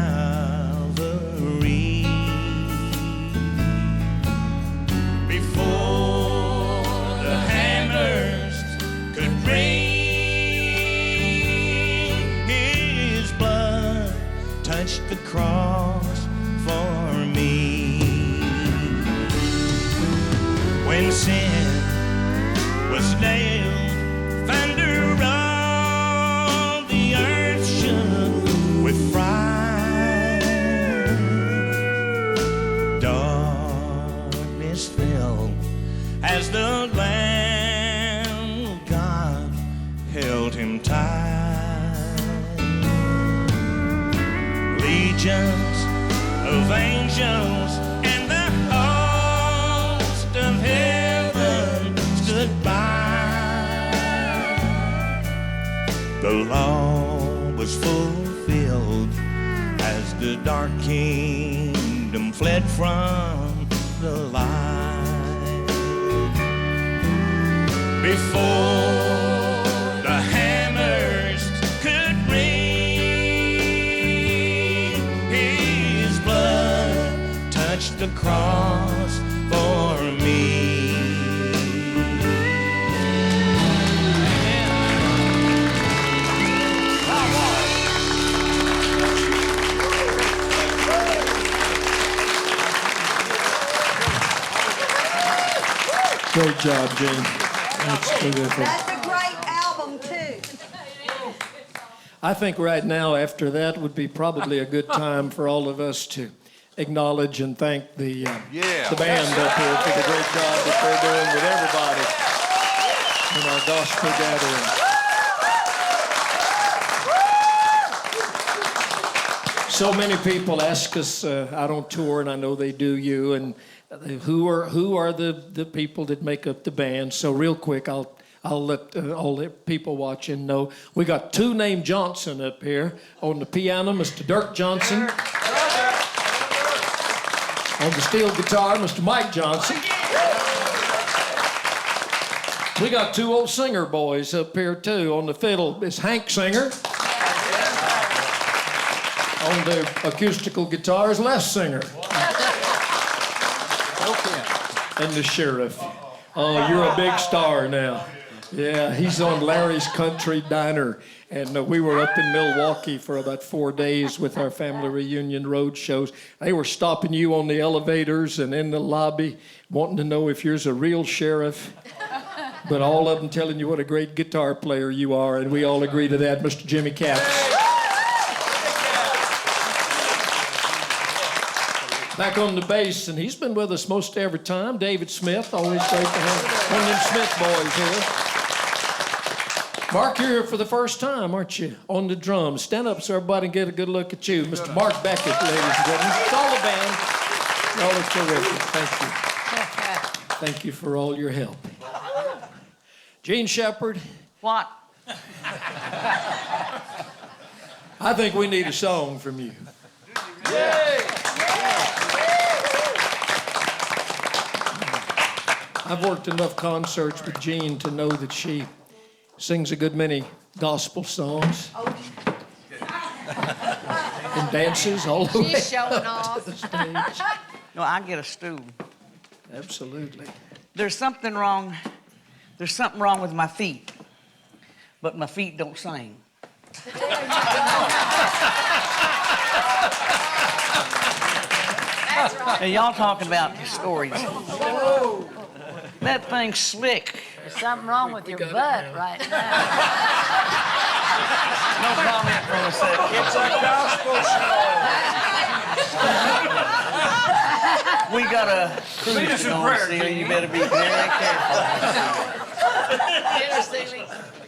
Before the hammers could bring, his blood touched the cross for me. When sin was nailed, thunder on the earth shook with fright. Darkness fell as the Lamb of God held him tight. Legions of angels and the host of heaven stood by. The law was fulfilled as the dark kingdom fled from the light. Before the hammers could ring, his blood touched the cross for me. Great job, Gene. That's terrific. That's a great album, too. I think right now, after that, would be probably a good time for all of us to acknowledge and thank the band up here for the great job that they're doing with everybody in our gospel gathering. So many people ask us out on tour, and I know they do you, and who are the people that make up the band? So real quick, I'll let all the people watching know. We got two named Johnson up here. On the piano, Mr. Dirk Johnson. On the steel guitar, Mr. Mike Johnson. We got two old singer boys up here too. On the fiddle is Hank Singer. On the acoustical guitar is Les Singer. And the sheriff. Oh, you're a big star now. Yeah, he's on Larry's Country Diner. And we were up in Milwaukee for about 4 days with our family reunion road shows. They were stopping you on the elevators and in the lobby, wanting to know if you're a real sheriff. But all of them telling you what a great guitar player you are, and we all agree to that, Mr. Jimmy Capps. Back on the bass, and he's been with us most every time, David Smith. Always great to have one of them Smith boys here. Mark, you're here for the first time, aren't you? On the drums. Stand up so everybody can get a good look at you. Mr. Mark Beckett, ladies and gentlemen. It's all the band. Y'all are terrific. Thank you. Thank you for all your help. Gene Shepard. What? I think we need a song from you. I've worked enough concerts with Jean to know that she sings a good many gospel songs. And dances all the way. She's showing off. To the stage. No, I get a stool. Absolutely. There's something wrong with my feet, but my feet don't sing. That's right. And y'all talking about the stories. That thing's slick. There's something wrong with your butt right now. No comment from a second. It's a gospel show. We got a cruise going, Steele. You better be very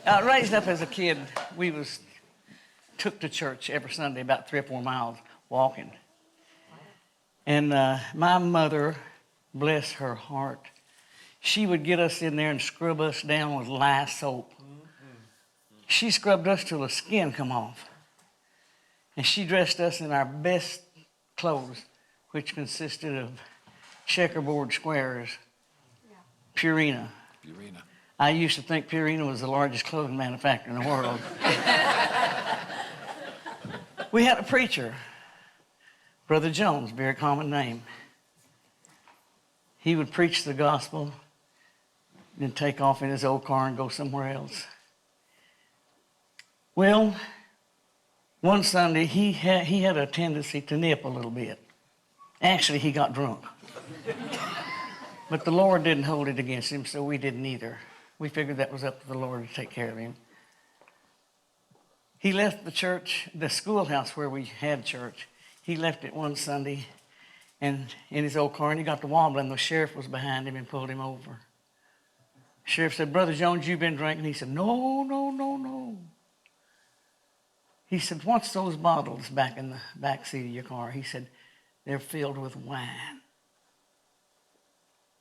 careful. Raised up as a kid, we took to church every Sunday about 3 or 4 miles walking. And my mother, bless her heart, she would get us in there and scrub us down with lye soap. She scrubbed us till the skin come off. And she dressed us in our best clothes, which consisted of checkerboard squares, Purina. I used to think Purina was the largest clothing manufacturer in the world. We had a preacher, Brother Jones, very common name. He would preach the gospel, then take off in his old car and go somewhere else. Well, one Sunday, he had a tendency to nip a little bit. Actually, he got drunk. But the Lord didn't hold it against him, so we didn't either. We figured that was up to the Lord to take care of him. He left the church, the schoolhouse where we had church. He left it one Sunday and in his old car, and he got to wobbling. The sheriff was behind him and pulled him over. The sheriff said, "Brother Jones, you've been drinking?" He said, "No, no, no, no." He said, "What's those bottles back in the back seat of your car?" He said, "They're filled with wine."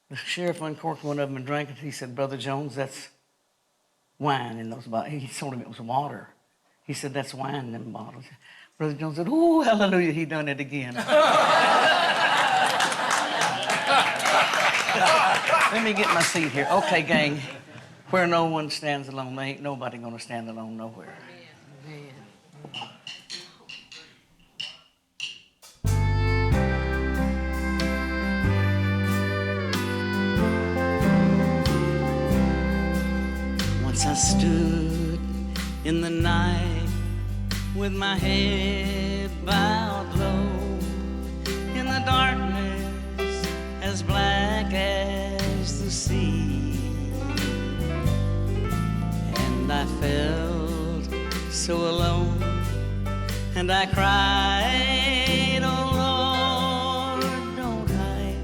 The sheriff uncorked one of them and drank it. He said, "Brother Jones, that's wine in those bottles." He told him it was water. He said, "That's wine in them bottles." Brother Jones said, "Oh, hallelujah, he done it again." Let me get my seat here. Okay, gang, where no one stands alone, there ain't nobody gonna stand alone nowhere. Once I stood in the night with my head bowed low in the darkness as black as the sea, and I felt so alone, and I cried, "Oh Lord, don't hide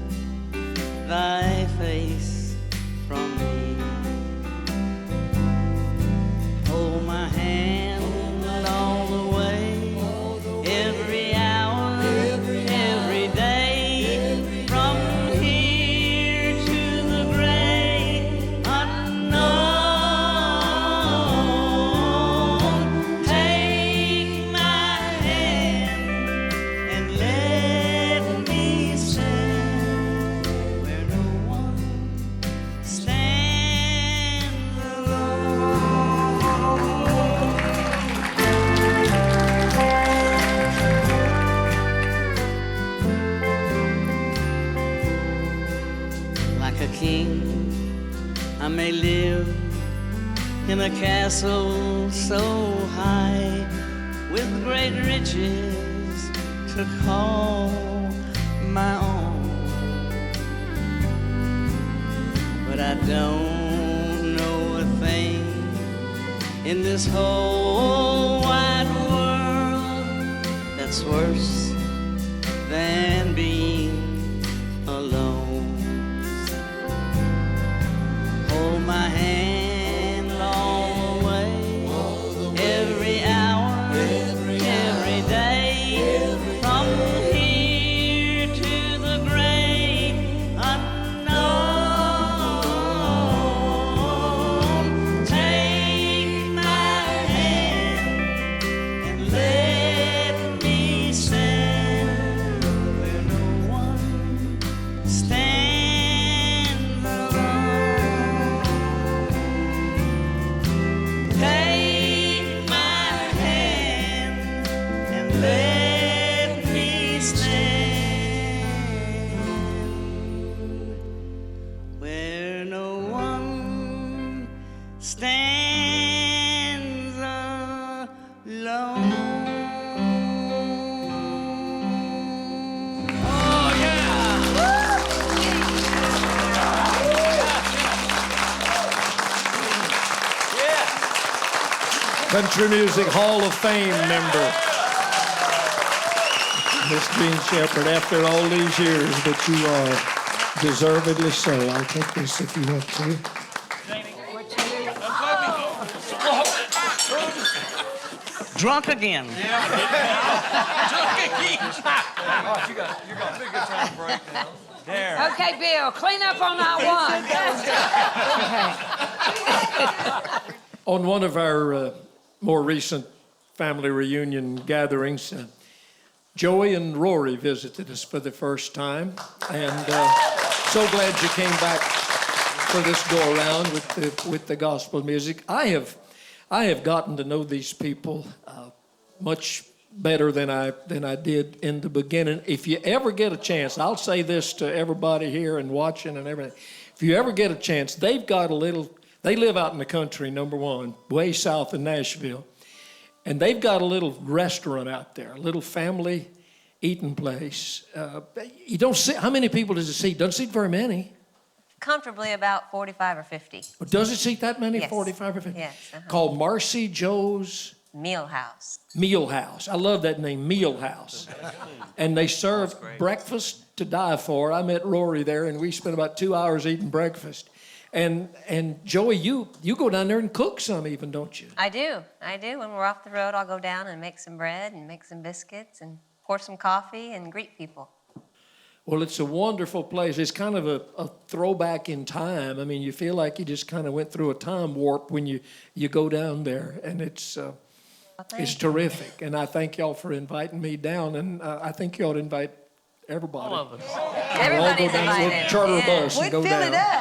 thy face from me. Hold my hand all the way, every hour, every day, from here to the great unknown. Take my hand and let me stand where no one stands alone." Like a king, I may live in a castle so high, with great riches to call my own. But I don't know a thing in this whole wide world that's worse than being alone. Hold my hand all the way, every hour, every day, from here to the great unknown. Take my hand and let me stand where no one stands alone. Take my hand and let me stand where no one stands alone. Oh, Country Music Hall of Fame member, Miss Jean Shepard, after all these years, but you are deservedly so. I'll take this if you want to. Drunk again. You got a big guitar break now. There. Okay, Bill, clean up on that one. On one of our more recent family reunion gatherings. Joey and Rory visited us for the first time, and so glad you came back for this go around with the gospel music. I have gotten to know these people much better than I did in the beginning. If you ever get a chance, I'll say this to everybody here and watching and everything. If you ever get a chance, they've got they live out in the country, number one, way south of Nashville. And they've got a little restaurant out there, a little family eating place. You don't see, how many people does it seat? Doesn't seat very many. Comfortably about 45 or 50. Does it seat that many? Yes. 45 or 50? Yes. Called Marcy Joe's Meal House. Meal House. I love that name, Meal House. And they serve breakfast to die for. I met Rory there, and we spent about 2 hours eating breakfast. And Joey, you go down there and cook some even, don't you? I do. When we're off the road, I'll go down and make some bread and make some biscuits and pour some coffee and greet people. Well, it's a wonderful place. It's kind of a throwback in time. I mean, you feel like you just kind of went through a time warp when you go down there, and it's terrific. And I thank y'all for inviting me down, and I think you ought to invite everybody. All of us. Everybody's invited. We'll charter a bus and go down.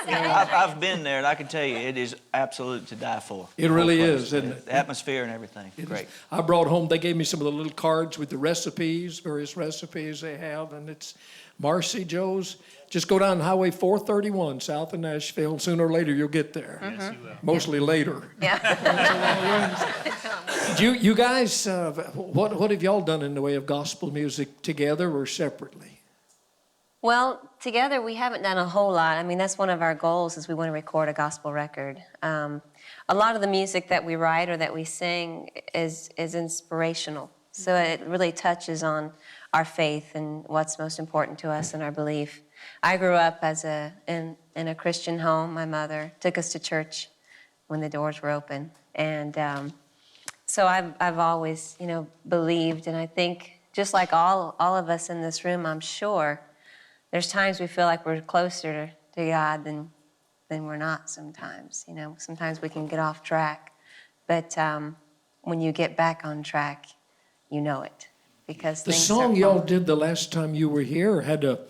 I've been there, and I can tell you, it is absolute to die for. It really is, isn't it? The atmosphere and everything, It great. is. I brought home, they gave me some of the little cards with the recipes, various recipes they have, and it's Marcy Joe's. Just go down Highway 431 south of Nashville, and sooner or later you'll get there. Yes, you will. Mostly later. Yeah. You guys, what have y'all done in the way of gospel music together or separately? Well, together we haven't done a whole lot. I mean, that's one of our goals is we want to record a gospel record. A lot of the music that we write or that we sing is inspirational. So it really touches on our faith and what's most important to us and our belief. I grew up in a Christian home. My mother took us to church when the doors were open. And so I've always, believed. And I think just like all of us in this room, I'm sure, there's times we feel like we're closer to God than we're not sometimes. Sometimes we can get off track. But when you get back on track, you know it. Because The song y'all did the last time you were here had a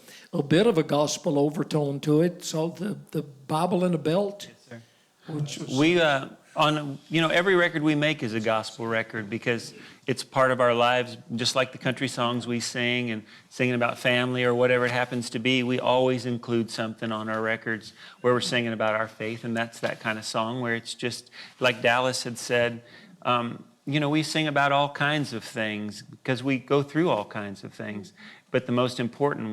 bit of a gospel overtone to it. It's called the Bible in a Belt. Yes, sir. Which was, We every record we make is a gospel record because it's part of our lives. Just like the country songs we sing and singing about family or whatever it happens to be, we always include something on our records where we're singing about our faith, and that's that kind of song where it's just like Dallas had said. We sing about all kinds of things because we go through all kinds of things. But the most important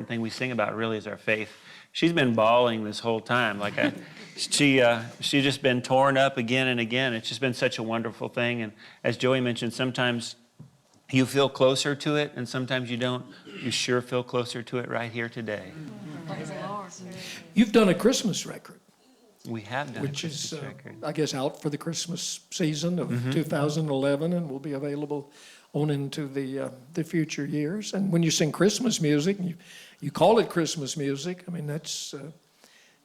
thing we sing about really is our faith. She's been bawling this whole time. She's just been torn up again and again. It's just been such a wonderful thing. And as Joey mentioned, sometimes you feel closer to it and sometimes you don't. You sure feel closer to it right here today. You've done a Christmas record. We have done which a Christmas is, record. I guess, out for the Christmas season of 2011 and will be available on into the future years. And when you sing Christmas music, you call it Christmas music. I mean, that's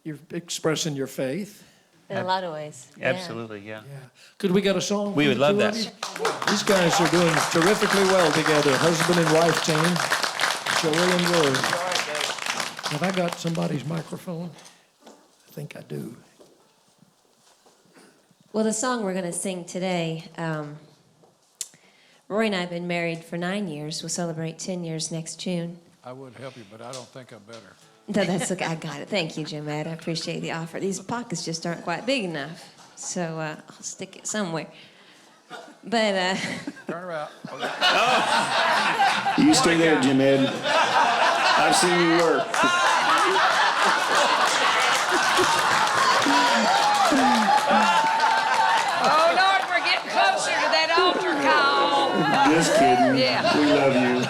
you're expressing your faith. In a lot of ways. Absolutely, yeah. Could we get a song? We from would the love two that. of you? These guys are doing terrifically well together, husband and wife team, Joey and Rory. Have I got somebody's microphone? I think I do. Well, the song we're going to sing today, Rory and I have been married for 9 years. We'll celebrate 10 years next June. I would help you, but I don't think I better. No, that's okay. I got it. Thank you, Jim Ed. I appreciate the offer. These pockets just aren't quite big enough, so I'll stick it somewhere. But Turn around. You stay there, Jim Ed. I've seen you work. Oh, Lord, we're getting closer to that altar call. Just kidding. Yeah. We love you.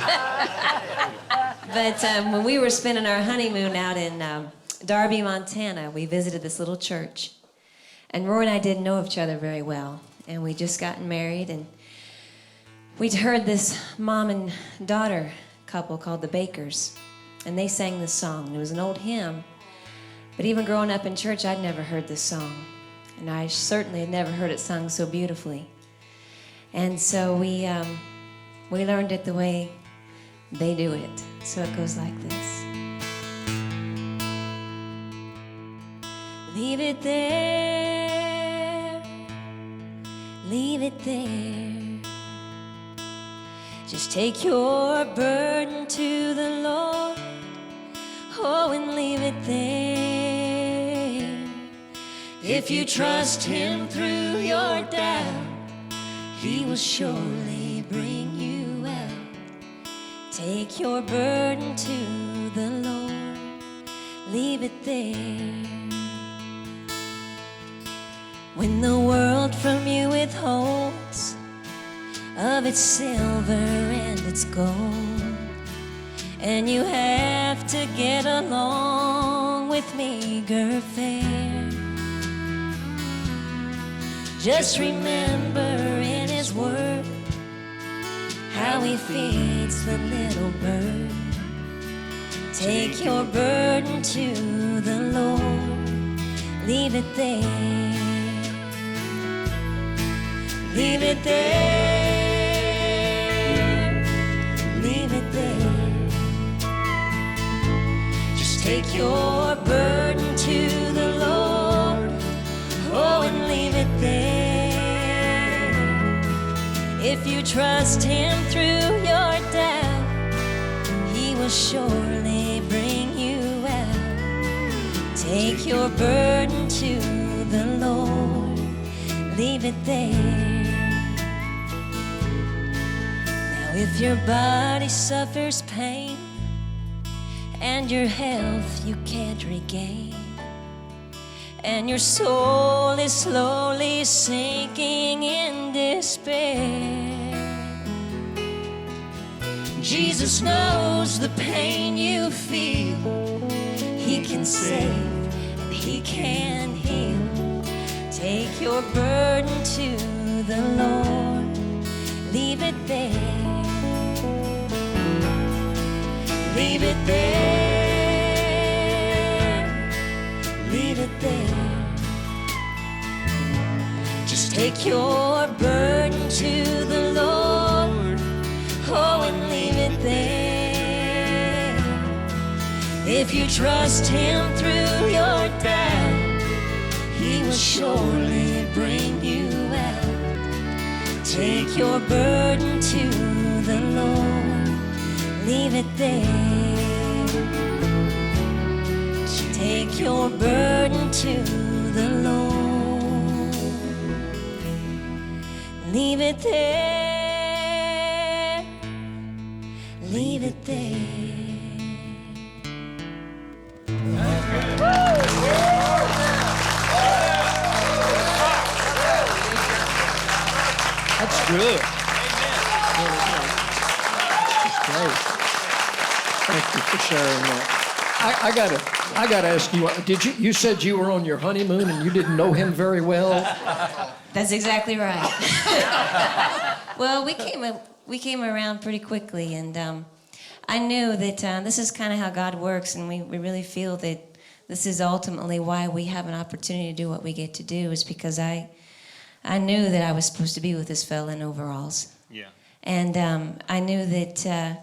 But when we were spending our honeymoon out in Darby, Montana, we visited this little church. And Rory and I didn't know each other very well. And we just gotten married. And we'd heard this mom and daughter couple called the Bakers. And they sang this song. It was an old hymn. But even growing up in church, I'd never heard this song. And I certainly had never heard it sung so beautifully. And so we learned it the way they do it. So it goes like this. Leave it there, leave it there. Just take your burden to the Lord, oh, and leave it there. If you trust Him through your doubt, He will surely bring you out. Take your burden to the Lord, leave it there. When the world from you withholds of its silver and its gold, and you have to get along with meager fare, just remember in His word how He feeds the little bird. Take your burden to the Lord, leave it there. Leave it there, leave it there. Just take your burden to the Lord, oh, and leave it there. If you trust Him through your doubt, He will surely bring you out. Take your burden to the Lord, leave it there. If your body suffers pain and your health you can't regain, and your soul is slowly sinking in despair, Jesus knows the pain you feel. He can save and He can heal. Take your burden to the Lord, leave it there. Leave it there, leave it there. Just take your burden to the Lord, oh, and leave it there. If you trust Him through your doubt, He will surely bring you out. Take your burden to the Lord, leave it there. Take your burden to the Lord, leave it there, leave it there. That's good. That's great. Thank you for sharing that. I gotta ask you. You said you were on your honeymoon and you didn't know him very well? That's exactly right. Well, we came around pretty quickly, and I knew that this is kind of how God works, and we really feel that this is ultimately why we have an opportunity to do what we get to do, is because I knew that I was supposed to be with this fella in overalls. Yeah. And I knew that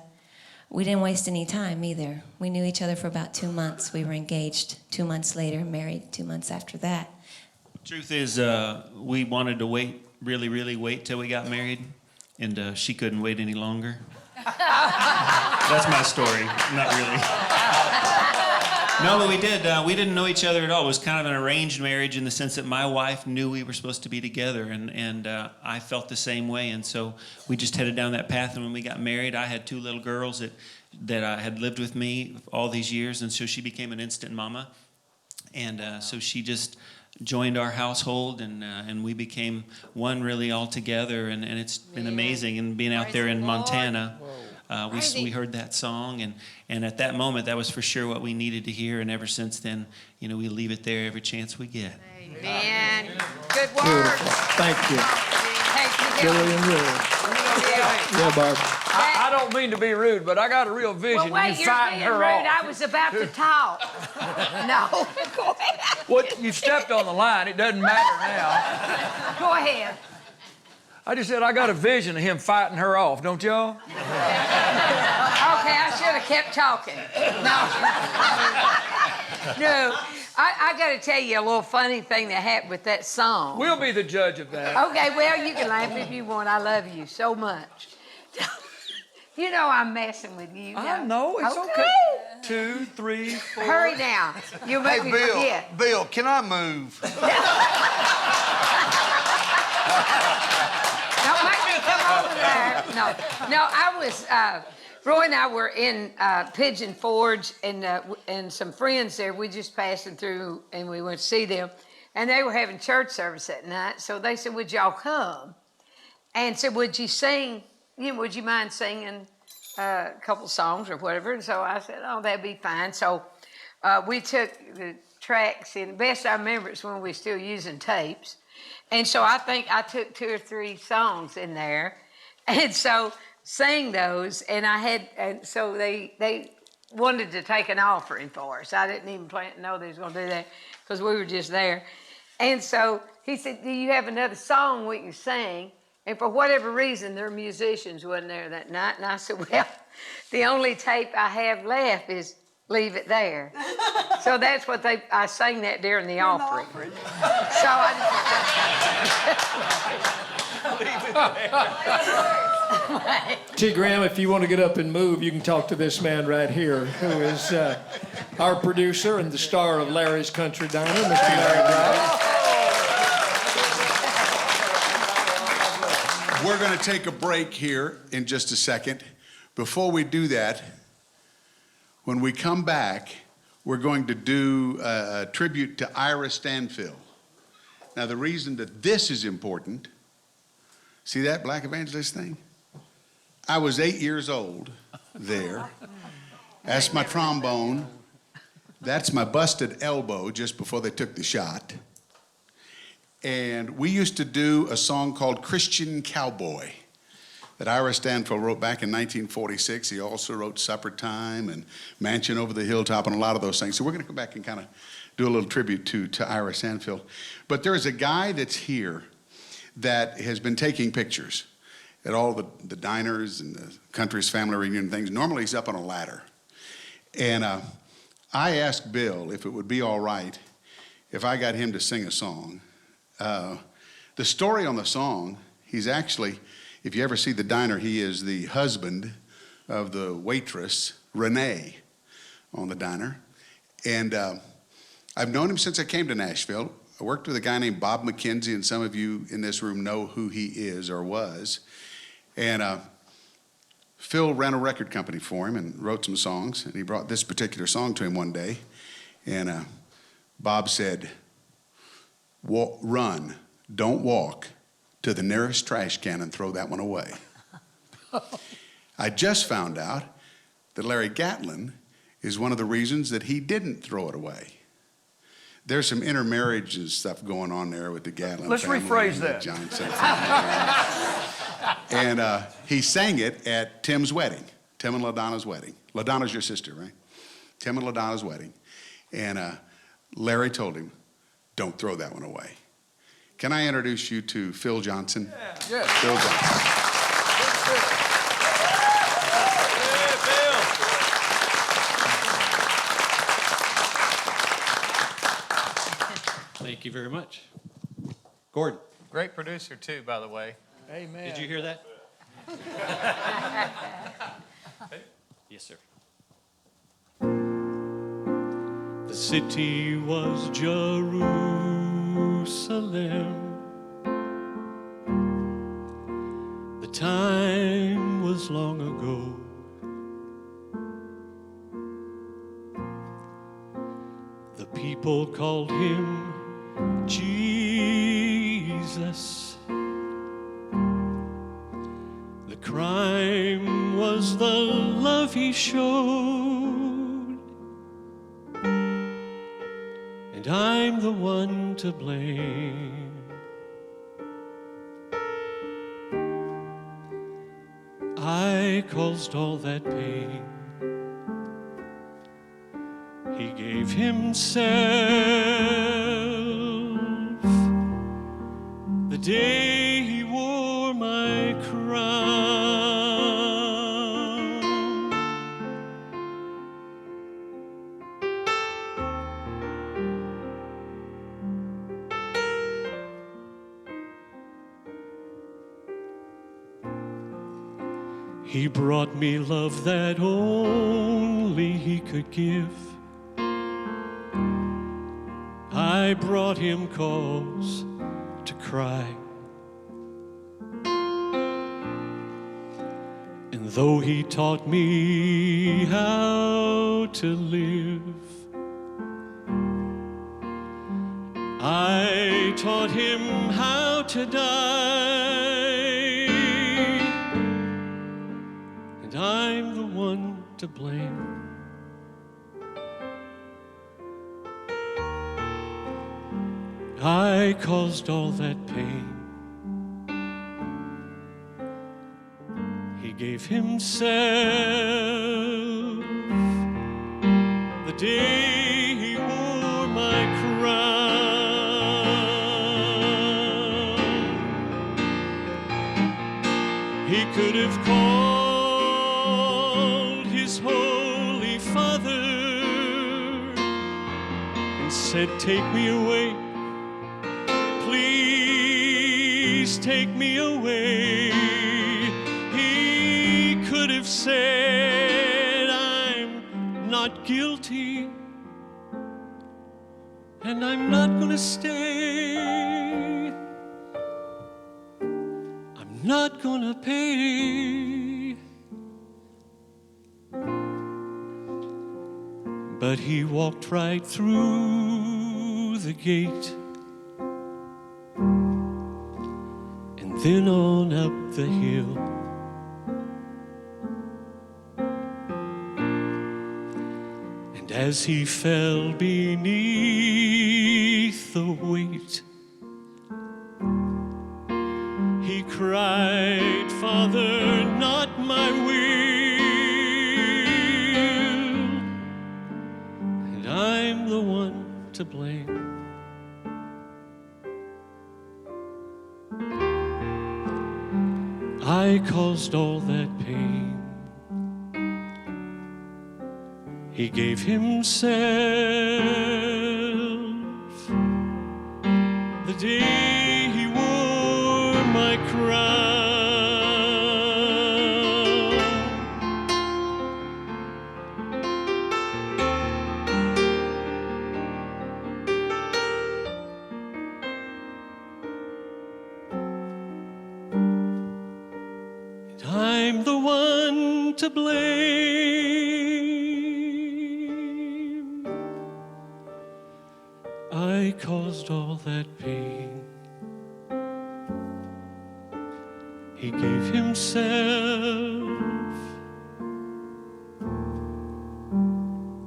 we didn't waste any time either. We knew each other for about 2 months. We were engaged 2 months later, married 2 months after that. Truth is, we wanted to really wait till we got married, and she couldn't wait any longer. That's my story, not really. No, but we did. We didn't know each other at all. It was kind of an arranged marriage in the sense that my wife knew we were supposed to be together, and I felt the same way. And so we just headed down that path. And when we got married, I had 2 little girls that had lived with me all these years, and so she became an instant mama. And so she just joined our household, and we became one really all together. And it's been amazing. And being out there in Montana. We heard that song, and at that moment, that was for sure what we needed to hear. And ever since then, we leave it there every chance we get. Amen. Good words. Beautiful. Thank you. Billy and Rory. Yeah, Barb. I don't mean to be rude, but I got a real vision. Well, wait, you you're fighting being her rude. off. I was about to talk. No. Go ahead. What you stepped on the line. It doesn't matter now. Go ahead. I just said I got a vision of him fighting her off, don't y'all? Okay, I should have kept talking. No, I got to tell you a little funny thing that happened with that song. We'll be the judge of that. Okay, well, you can laugh if you want. I love you so much. You know I'm messing with you. I know, it's okay. 2, 3, 4. Hurry now. You'll make me forget. Bill, can I move? Don't make me come over there. No, I was, Roy and I were in Pigeon Forge and some friends there. We just passing through and we went to see them. And they were having church service that night. So they said, would y'all come? And said, would you sing, would you mind singing a couple songs or whatever? And so I said, oh, that'd be fine. So we took the tracks, and the best I remember is when we were still using tapes. And so I think I took 2 or 3 songs in there, and so sang those. And so they wanted to take an offering for us. I didn't even know they was going to do that because we were just there. And so he said, do you have another song we can sing? And for whatever reason, their musicians wasn't there that night. And I said, well, the only tape I have left is Leave It There. So that's what I sang that during the offering. So T. Graham, if you want to get up and move, you can talk to this man right here, who is our producer and the star of Larry's Country Diner, Mr. Larry Brown. We're going to take a break here in just a second. Before we do that, when we come back, we're going to do a tribute to Ira Stanfield. Now, the reason that this is important, see that Black Evangelist thing? I was 8 years old there. That's my trombone. That's my busted elbow just before they took the shot. And we used to do a song called Christian Cowboy that Ira Stanfield wrote back in 1946. He also wrote Supper Time and Mansion Over the Hilltop and a lot of those things. So we're going to come back and kind of do a little tribute to Ira Stanfield. But there is a guy that's here that has been taking pictures at all the diners and the country's family reunion things. Normally he's up on a ladder. And I asked Bill if it would be all right if I got him to sing a song. The story on the song, he's actually, if you ever see the diner, he is the husband of the waitress, Renee, on the diner. And I've known him since I came to Nashville. I worked with a guy named Bob McKenzie, and some of you in this room know who he is or was. And Phil ran a record company for him and wrote some songs, and he brought this particular song to him one day. And Bob said, run, don't walk to the nearest trash can and throw that one away. I just found out that Larry Gatlin is one of the reasons that he didn't throw it away. There's some intermarriage and stuff going on there with the Gatlin Let's family rephrase and that. the Johnson family. And he sang it at Tim's wedding, Tim and LaDonna's wedding. LaDonna's your sister, right? Tim and LaDonna's wedding. And Larry told him, don't throw that one away. Can I introduce you to Phil Johnson? Yeah. Phil Johnson. Thank you very much. Gordon. Great producer, too, by the way. Amen. Did you hear that? Yes, sir. The city was Jerusalem. The time was long ago. The people called him Jesus. The crime was the love he showed, and I'm the one to blame. I caused all that pain. He gave himself the day he wore my He brought me love that only He could give. I brought Him cause to cry. And though He taught me how to live, I taught Him how to die. And I'm the one to blame. I caused all that pain. He gave Himself the day He wore my crown. He could have called His Holy Father and said, take me away. Please take me away. He could have said, I'm not guilty, and I'm not gonna stay. I'm not gonna pay. But He walked right through the gate, and then on up the hill. And as He fell beneath the weight, He cried, Father, not my will. And I'm the one to blame. I caused all that pain. He gave Himself the day He wore my crown. And I'm the one to blame. I caused all that pain. He gave Himself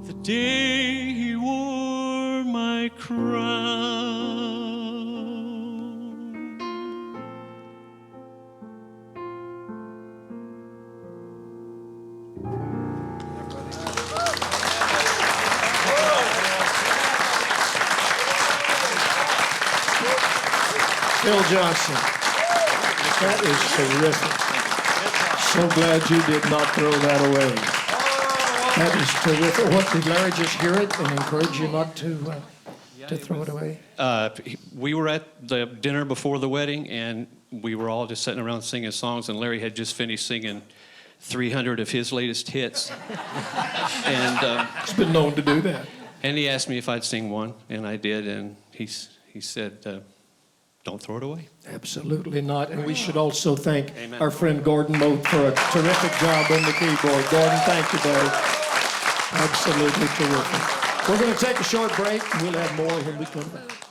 the day He wore my crown. Bill Johnson, that is terrific. So glad you did not throw that away. That is terrific. What, did Larry just hear it and encourage you not to throw it away? We were at the dinner before the wedding, and we were all just sitting around singing songs, and Larry had just finished singing 300 of his latest hits. And it's been known to do that. And he asked me if I'd sing one, and I did, and he said, don't throw it away. Absolutely not. And we should also thank our friend Gordon Moat for a terrific job on the keyboard. Gordon, thank you, buddy. Absolutely terrific. We're going to take a short break. We'll have more when we come back.